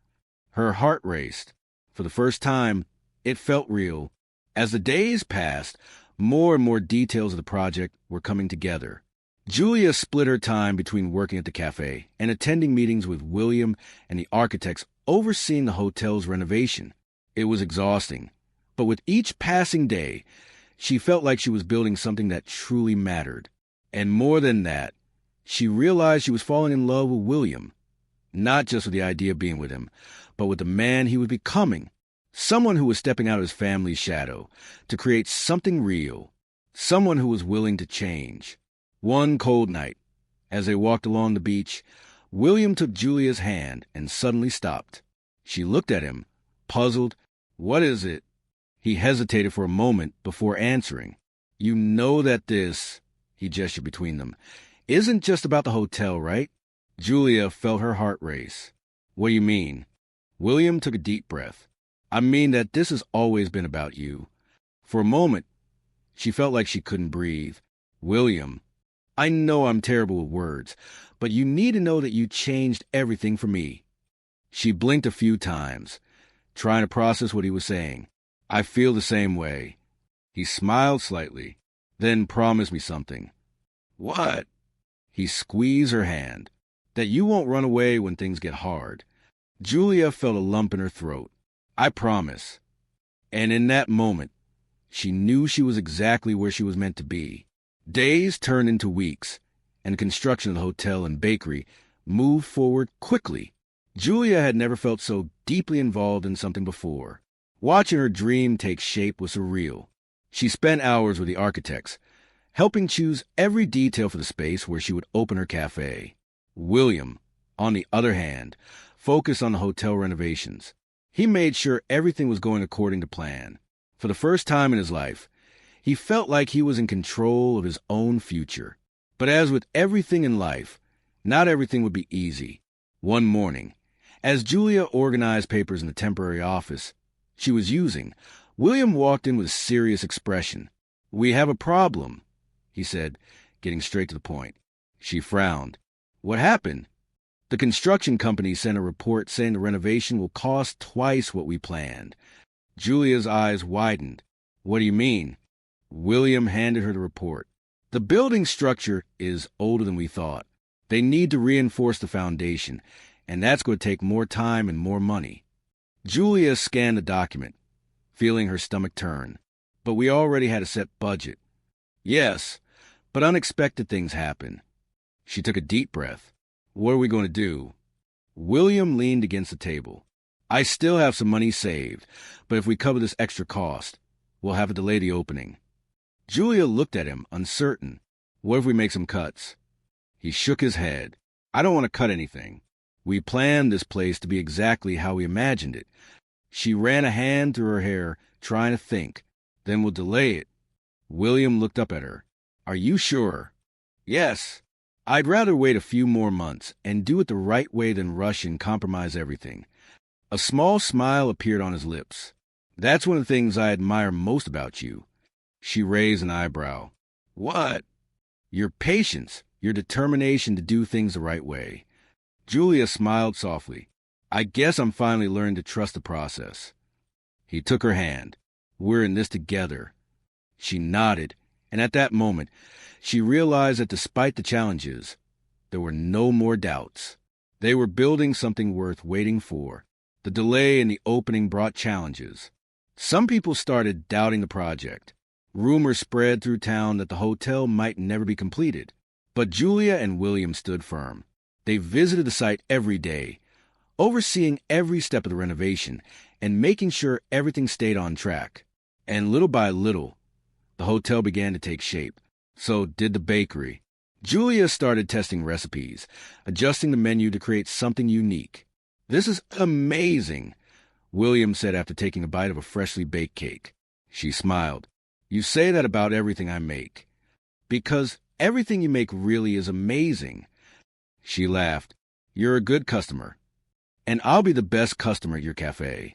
Her heart raced. For the first time, it felt real. As the days passed, more and more details of the project were coming together. Julia split her time between working at the cafe and attending meetings with William and the architects overseeing the hotel's renovation. It was exhausting, but with each passing day, she felt like she was building something that truly mattered. And more than that, she realized she was falling in love with William, not just with the idea of being with him, but with the man he was becoming. Someone who was stepping out of his family's shadow to create something real. Someone who was willing to change. One cold night, as they walked along the beach, William took Julia's hand and suddenly stopped. She looked at him, Puzzled. What is it? He hesitated for a moment before answering. You know that this, he gestured between them, isn't just about the hotel, right? Julia felt her heart race. What do you mean? William took a deep breath. I mean that this has always been about you. For a moment, she felt like she couldn't breathe. William, I know I'm terrible with words, but you need to know that you changed everything for me. She blinked a few times, trying to process what he was saying. I feel the same way. He smiled slightly, then promised me something. What? He squeezed her hand. That you won't run away when things get hard. Julia felt a lump in her throat. I promise. And in that moment, she knew she was exactly where she was meant to be. Days turned into weeks, and construction of the hotel and bakery moved forward quickly. Julia had never felt so deeply involved in something before. Watching her dream take shape was surreal. She spent hours with the architects, helping choose every detail for the space where she would open her cafe. William, on the other hand, focused on the hotel renovations. He made sure everything was going according to plan. For the first time in his life, he felt like he was in control of his own future. But as with everything in life, not everything would be easy. One morning, as Julia organized papers in the temporary office she was using, William walked in with a serious expression. We have a problem, he said, getting straight to the point. She frowned. What happened? The construction company sent a report saying the renovation will cost twice what we planned. Julia's eyes widened. What do you mean? William handed her the report. The building structure is older than we thought. They need to reinforce the foundation, and that's going to take more time and more money. Julia scanned the document, feeling her stomach turn. But we already had a set budget. Yes, but unexpected things happen. She took a deep breath. What are we going to do? William leaned against the table. I still have some money saved, but if we cover this extra cost, we'll have to delay the opening. Julia looked at him, uncertain. What if we make some cuts? He shook his head. I don't want to cut anything. We planned this place to be exactly how we imagined it. She ran a hand through her hair, trying to think. Then we'll delay it. William looked up at her. Are you sure? Yes. I'd rather wait a few more months and do it the right way than rush and compromise everything. A small smile appeared on his lips. That's one of the things I admire most about you. She raised an eyebrow. What? Your patience, your determination to do things the right way. Julia smiled softly. I guess I'm finally learning to trust the process. He took her hand. We're in this together. She nodded, and at that moment, she realized that despite the challenges, there were no more doubts. They were building something worth waiting for. The delay in the opening brought challenges. Some people started doubting the project. Rumors spread through town that the hotel might never be completed. But Julia and William stood firm. They visited the site every day, overseeing every step of the renovation and making sure everything stayed on track. And little by little, the hotel began to take shape. So did the bakery. Julia started testing recipes, adjusting the menu to create something unique. This is amazing, William said after taking a bite of a freshly baked cake. She smiled. You say that about everything I make. Because everything you make really is amazing. She laughed. You're a good customer. And I'll be the best customer at your cafe.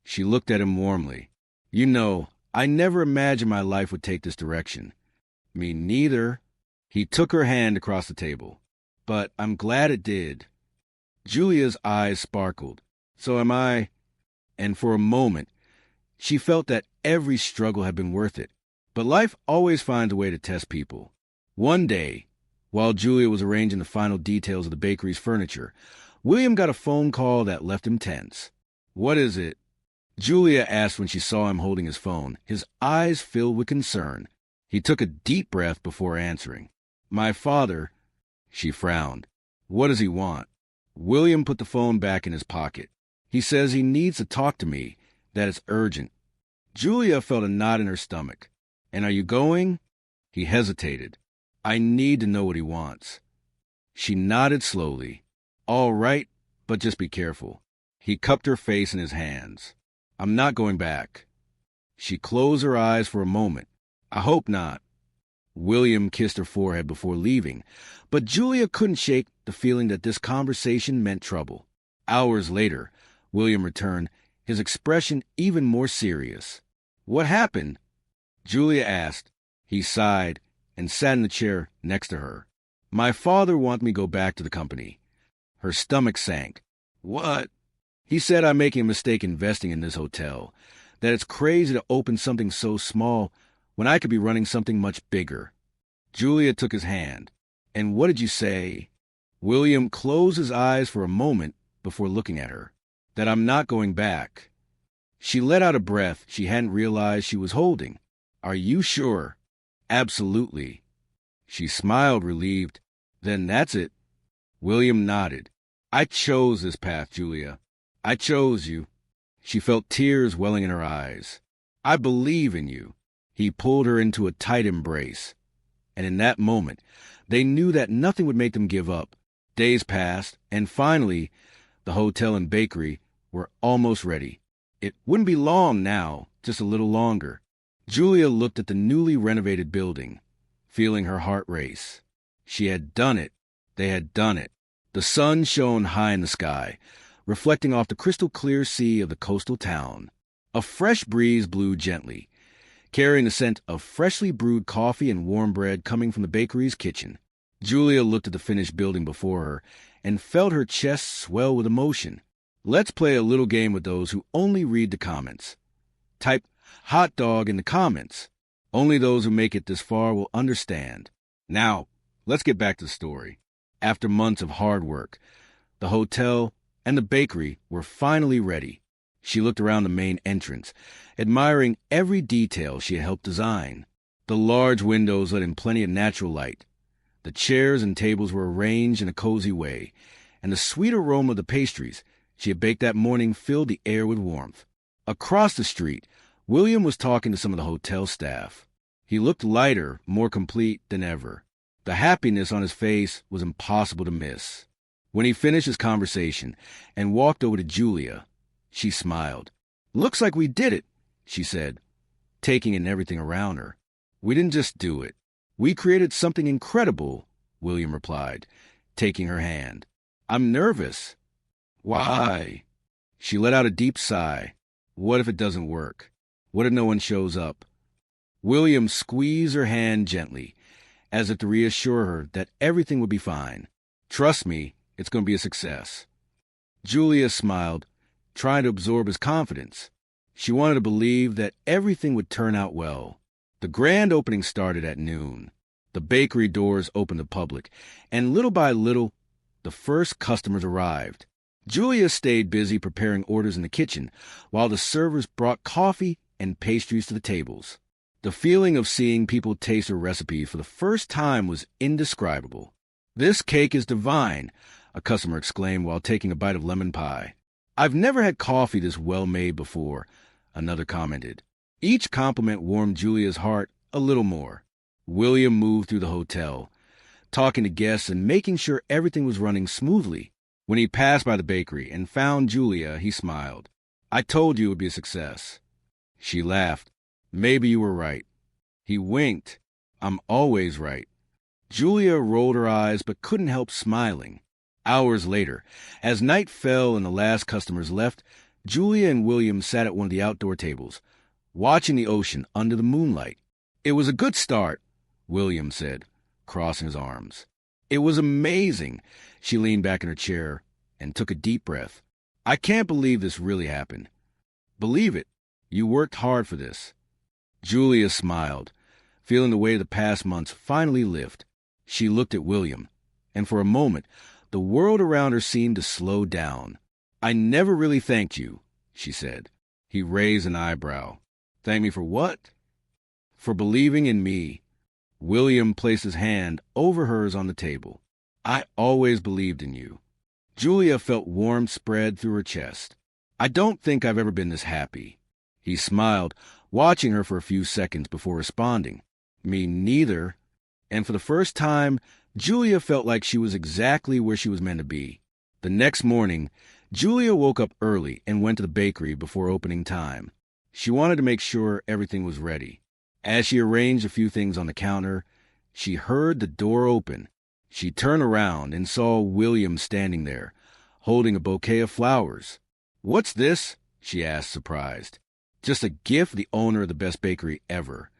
She looked at him warmly. You know, I never imagined my life would take this direction. Me neither. He took her hand across the table. But I'm glad it did. Julia's eyes sparkled. So am I. And for a moment, she felt that every struggle had been worth it. But life always finds a way to test people. One day, while Julia was arranging the final details of the bakery's furniture, William got a phone call that left him tense. What is it? Julia asked when she saw him holding his phone, his eyes filled with concern. He took a deep breath before answering. My father. She frowned. What does he want? William put the phone back in his pocket. He says he needs to talk to me, that it's urgent. Julia felt a knot in her stomach. And are you going? He hesitated. I need to know what he wants. She nodded slowly. All right, but just be careful. He cupped her face in his hands. I'm not going back. She closed her eyes for a moment. I hope not. William kissed her forehead before leaving, but Julia couldn't shake the feeling that this conversation meant trouble. Hours later, William returned, his expression even more serious. What happened? Julia asked. He sighed and sat in the chair next to her. My father wants me to go back to the company. Her stomach sank. What? He said I'm making a mistake investing in this hotel, that it's crazy to open something so small when I could be running something much bigger. Julia took his hand. And what did you say? William closed his eyes for a moment before looking at her. That I'm not going back. She let out a breath she hadn't realized she was holding. Are you sure? Absolutely. She smiled, relieved. Then that's it. William nodded. I chose this path, Julia. I chose you. She felt tears welling in her eyes. I believe in you. He pulled her into a tight embrace. And in that moment, they knew that nothing would make them give up. Days passed, and finally, the hotel and bakery were almost ready. It wouldn't be long now, just a little longer. Julia looked at the newly renovated building, feeling her heart race. She had done it. They had done it. The sun shone high in the sky, reflecting off the crystal-clear sea of the coastal town. A fresh breeze blew gently, carrying the scent of freshly brewed coffee and warm bread coming from the bakery's kitchen. Julia looked at the finished building before her and felt her chest swell with emotion. Let's play a little game with those who only read the comments. Type hot dog in the comments. Only those who make it this far will understand. Now, let's get back to the story. After months of hard work, the hotel and the bakery were finally ready. She looked around the main entrance, admiring every detail she had helped design. The large windows let in plenty of natural light. The chairs and tables were arranged in a cozy way, and the sweet aroma of the pastries she had baked that morning filled the air with warmth. Across the street, William was talking to some of the hotel staff. He looked lighter, more complete than ever. The happiness on his face was impossible to miss. When he finished his conversation and walked over to Julia, she smiled. Looks like we did it, she said, taking in everything around her. We didn't just do it. We created something incredible, William replied, taking her hand. I'm nervous. Why? She let out a deep sigh. What if it doesn't work? What if no one shows up? William squeezed her hand gently, as if to reassure her that everything would be fine. Trust me, it's going to be a success. Julia smiled, trying to absorb his confidence. She wanted to believe that everything would turn out well. The grand opening started at noon. The bakery doors opened to the public, and little by little, the first customers arrived. Julia stayed busy preparing orders in the kitchen, while the servers brought coffee and pastries to the tables. The feeling of seeing people taste her recipe for the first time was indescribable. This cake is divine, a customer exclaimed while taking a bite of lemon pie. I've never had coffee this well-made before, another commented. Each compliment warmed Julia's heart a little more. William moved through the hotel, talking to guests and making sure everything was running smoothly. When he passed by the bakery and found Julia, he smiled. I told you it would be a success. She laughed. Maybe you were right. He winked. I'm always right. Julia rolled her eyes but couldn't help smiling. Hours later, as night fell and the last customers left, Julia and William sat at one of the outdoor tables, watching the ocean under the moonlight. It was a good start, William said, crossing his arms. It was amazing. She leaned back in her chair and took a deep breath. I can't believe this really happened. Believe it. You worked hard for this. Julia smiled, feeling the weight of the past months finally lift. She looked at William, and for a moment, the world around her seemed to slow down. I never really thanked you, she said. He raised an eyebrow. Thank me for what? For believing in me. William placed his hand over hers on the table. I always believed in you. Julia felt warmth spread through her chest. I don't think I've ever been this happy. He smiled, watching her for a few seconds before responding. Me neither. And for the first time, Julia felt like she was exactly where she was meant to be. The next morning, Julia woke up early and went to the bakery before opening time. She wanted to make sure everything was ready. As she arranged a few things on the counter, she heard the door open. She turned around and saw William standing there, holding a bouquet of flowers. "What's this?" she asked, surprised. "Just a gift the owner of the best bakery ever."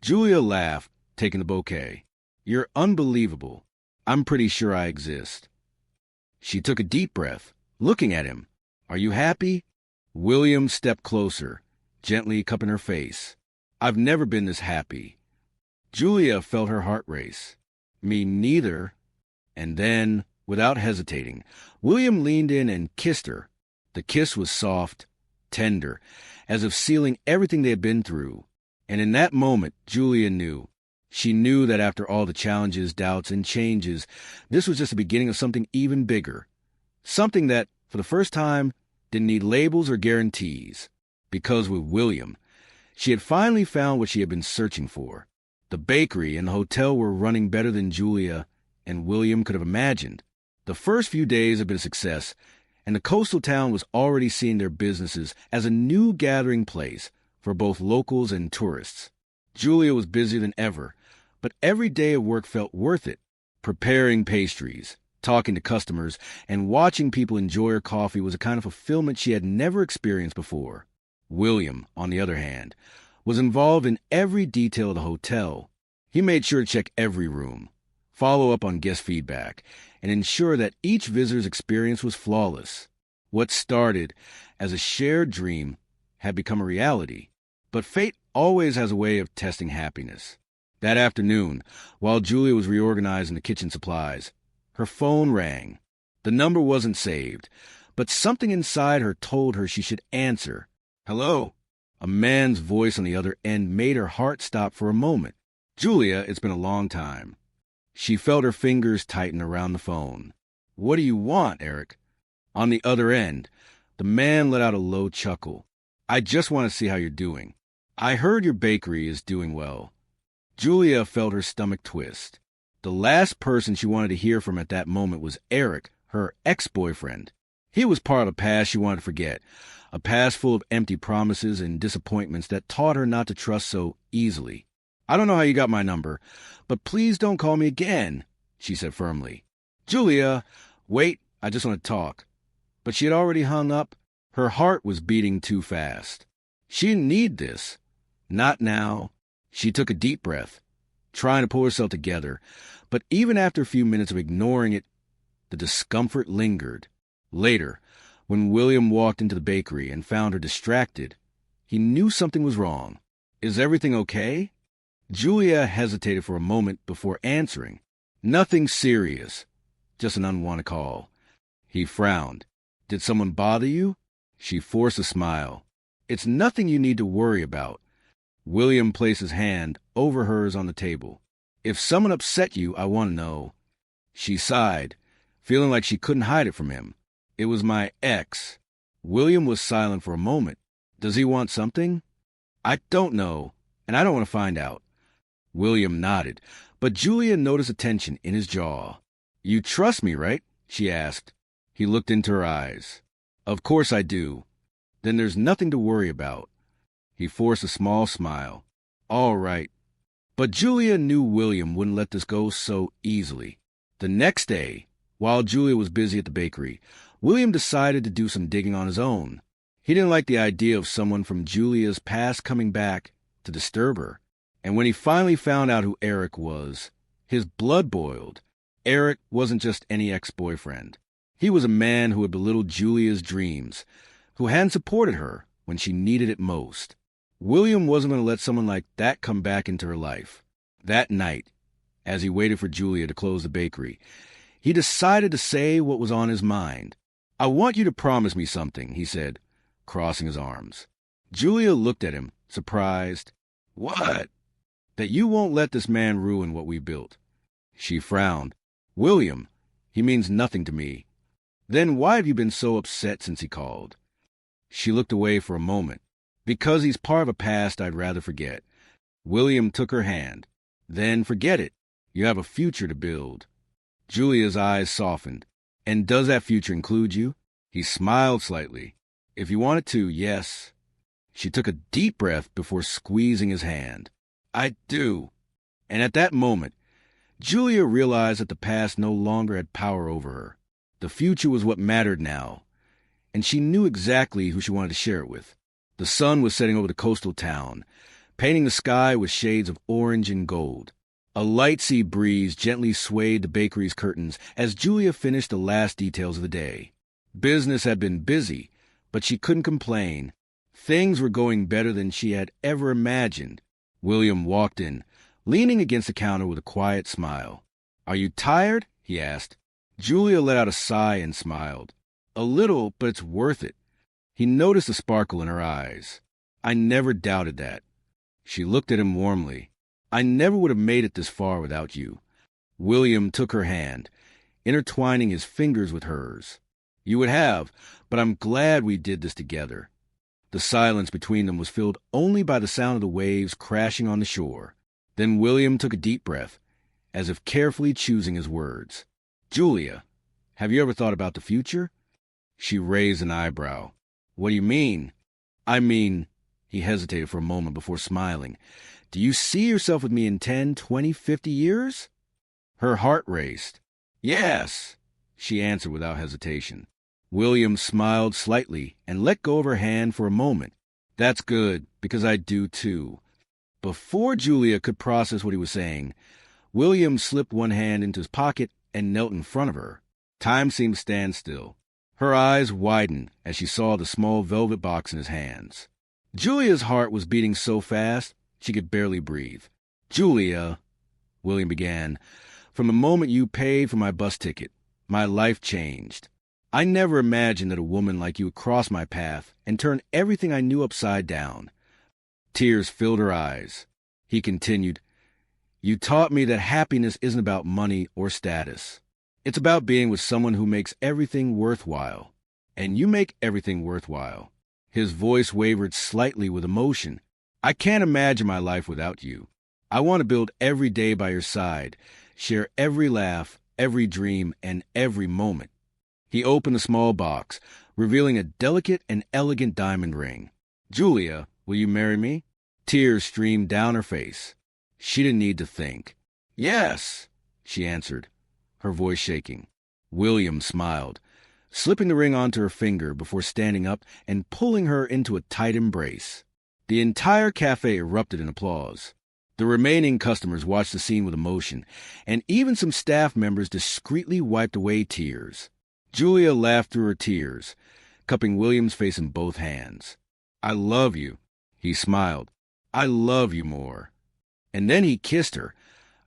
Julia laughed, taking the bouquet. "You're unbelievable. I'm pretty sure I exist." She took a deep breath, looking at him. "Are you happy?" William stepped closer, gently cupping her face. "I've never been this happy." Julia felt her heart race. "Me neither." And then, without hesitating, William leaned in and kissed her. The kiss was soft, tender, as if sealing everything they had been through. And in that moment, Julia knew. She knew that after all the challenges, doubts, and changes, this was just the beginning of something even bigger. Something that, for the first time, didn't need labels or guarantees. Because with William, she had finally found what she had been searching for. The bakery and the hotel were running better than Julia and William could have imagined. The first few days had been a success, and the coastal town was already seeing their businesses as a new gathering place for both locals and tourists. Julia was busier than ever, but every day of work felt worth it. Preparing pastries, talking to customers, and watching people enjoy her coffee was a kind of fulfillment she had never experienced before. William, on the other hand, was involved in every detail of the hotel. He made sure to check every room, follow up on guest feedback, and ensure that each visitor's experience was flawless. What started as a shared dream had become a reality. But fate always has a way of testing happiness. That afternoon, while Julia was reorganizing the kitchen supplies, her phone rang. The number wasn't saved, but something inside her told her she should answer. "Hello?" A man's voice on the other end made her heart stop for a moment. "Julia, it's been a long time." She felt her fingers tighten around the phone. "What do you want, Eric?" On the other end, the man let out a low chuckle. "I just want to see how you're doing. I heard your bakery is doing well." Julia felt her stomach twist. The last person she wanted to hear from at that moment was Eric, her ex-boyfriend. He was part of a past she wanted to forget, a past full of empty promises and disappointments that taught her not to trust so easily. "I don't know how you got my number, but please don't call me again," she said firmly. "Julia, wait, I just want to talk." But she had already hung up. Her heart was beating too fast. She didn't need this. Not now. She took a deep breath, trying to pull herself together, but even after a few minutes of ignoring it, the discomfort lingered. Later, when William walked into the bakery and found her distracted, he knew something was wrong. "Is everything okay?" Julia hesitated for a moment before answering. "Nothing serious, just an unwanted call." He frowned. "Did someone bother you?" She forced a smile. "It's nothing you need to worry about." William placed his hand over hers on the table. "If someone upset you, I want to know." She sighed, feeling like she couldn't hide it from him. "It was my ex." William was silent for a moment. "Does he want something?" "I don't know, and I don't want to find out." William nodded, but Julia noticed a tension in his jaw. "You trust me, right?" she asked. He looked into her eyes. "Of course I do." "Then there's nothing to worry about." He forced a small smile. "All right." But Julia knew William wouldn't let this go so easily. The next day, while Julia was busy at the bakery, William decided to do some digging on his own. He didn't like the idea of someone from Julia's past coming back to disturb her. And when he finally found out who Eric was, his blood boiled. Eric wasn't just any ex-boyfriend. He was a man who had belittled Julia's dreams, who hadn't supported her when she needed it most. William wasn't going to let someone like that come back into her life. That night, as he waited for Julia to close the bakery, he decided to say what was on his mind. "I want you to promise me something," he said, crossing his arms. Julia looked at him, surprised. "What?" "That you won't let this man ruin what we built." She frowned. "William, he means nothing to me." "Then why have you been so upset since he called?" She looked away for a moment. "Because he's part of a past I'd rather forget." William took her hand. "Then forget it. You have a future to build." Julia's eyes softened. "And does that future include you?" He smiled slightly. If you wanted to, yes. She took a deep breath before squeezing his hand. I do. And at that moment, Julia realized that the past no longer had power over her. The future was what mattered now, and she knew exactly who she wanted to share it with. The sun was setting over the coastal town, painting the sky with shades of orange and gold. A light sea breeze gently swayed the bakery's curtains as Julia finished the last details of the day. Business had been busy, but she couldn't complain. Things were going better than she had ever imagined. William walked in, leaning against the counter with a quiet smile. Are you tired? He asked. Julia let out a sigh and smiled. A little, but it's worth it. He noticed a sparkle in her eyes. I never doubted that. She looked at him warmly. I never would have made it this far without you. William took her hand, intertwining his fingers with hers. You would have, but I'm glad we did this together. The silence between them was filled only by the sound of the waves crashing on the shore. Then William took a deep breath, as if carefully choosing his words. Julia, have you ever thought about the future? She raised an eyebrow. What do you mean? I mean, he hesitated for a moment before smiling. Do you see yourself with me in 10, 20, 50 years? Her heart raced. Yes, she answered without hesitation. William smiled slightly and let go of her hand for a moment. That's good, because I do too. Before Julia could process what he was saying, William slipped one hand into his pocket and knelt in front of her. Time seemed to stand still. Her eyes widened as she saw the small velvet box in his hands. Julia's heart was beating so fast she could barely breathe. Julia, William began, from the moment you paid for my bus ticket, my life changed. I never imagined that a woman like you would cross my path and turn everything I knew upside down. Tears filled her eyes. He continued, You taught me that happiness isn't about money or status. It's about being with someone who makes everything worthwhile. And you make everything worthwhile. His voice wavered slightly with emotion. I can't imagine my life without you. I want to build every day by your side, share every laugh, every dream, and every moment. He opened a small box, revealing a delicate and elegant diamond ring. Julia, will you marry me? Tears streamed down her face. She didn't need to think. Yes, she answered, her voice shaking. William smiled, slipping the ring onto her finger before standing up and pulling her into a tight embrace. The entire cafe erupted in applause. The remaining customers watched the scene with emotion, and even some staff members discreetly wiped away tears. Julia laughed through her tears, cupping William's face in both hands. I love you. He smiled. I love you more. And then he kissed her,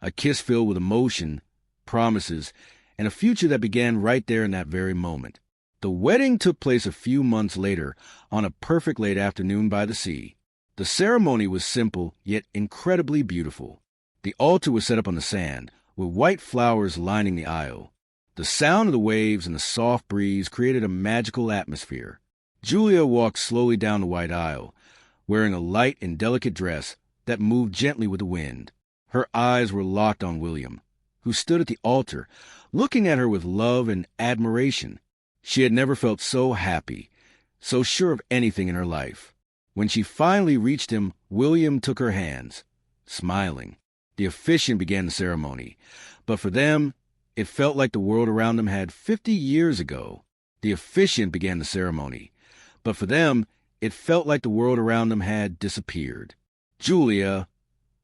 a kiss filled with emotion, promises, and a future that began right there in that very moment. The wedding took place a few months later on a perfect late afternoon by the sea. The ceremony was simple, yet incredibly beautiful. The altar was set up on the sand, with white flowers lining the aisle. The sound of the waves and the soft breeze created a magical atmosphere. Julia walked slowly down the white aisle, wearing a light and delicate dress that moved gently with the wind. Her eyes were locked on William, who stood at the altar, looking at her with love and admiration. She had never felt so happy, so sure of anything in her life. When she finally reached him, William took her hands, smiling. The officiant began the ceremony, but for them, it felt like the world around them had 50 years ago. The officiant began the ceremony, but for them, it felt like the world around them had disappeared. Julia,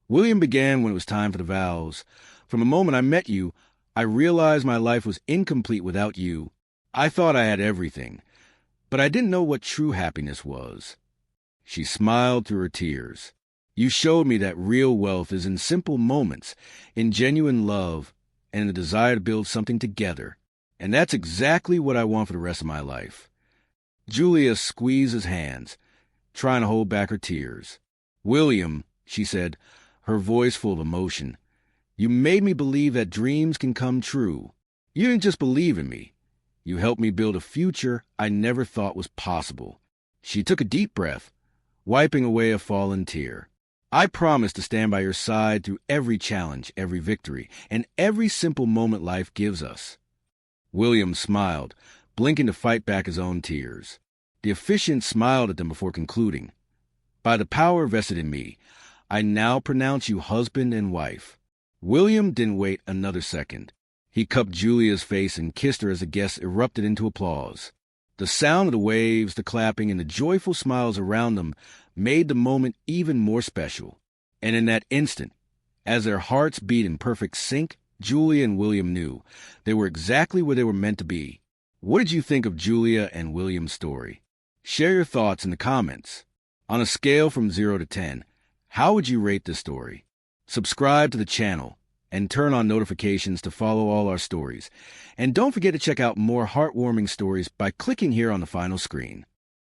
William began when it was time for the vows. From the moment I met you, I realized my life was incomplete without you. I thought I had everything, but I didn't know what true happiness was. She smiled through her tears. You showed me that real wealth is in simple moments, in genuine love, and in the desire to build something together. And that's exactly what I want for the rest of my life. Julia squeezed his hands, trying to hold back her tears. William, she said, her voice full of emotion, you made me believe that dreams can come true. You didn't just believe in me. You helped me build a future I never thought was possible. She took a deep breath, wiping away a fallen tear. I promise to stand by your side through every challenge, every victory, and every simple moment life gives us. William smiled, blinking to fight back his own tears. The officiant smiled at them before concluding, "By the power vested in me, I now pronounce you husband and wife." William didn't wait another second. He cupped Julia's face and kissed her as the guests erupted into applause. The sound of the waves, the clapping, and the joyful smiles around them made the moment even more special. And in that instant, as their hearts beat in perfect sync, Julia and William knew they were exactly where they were meant to be. What did you think of Julia and William's story? Share your thoughts in the comments. On a scale from 0 to 10, how would you rate this story? Subscribe to the channel and turn on notifications to follow all our stories. And don't forget to check out more heartwarming stories by clicking here on the final screen.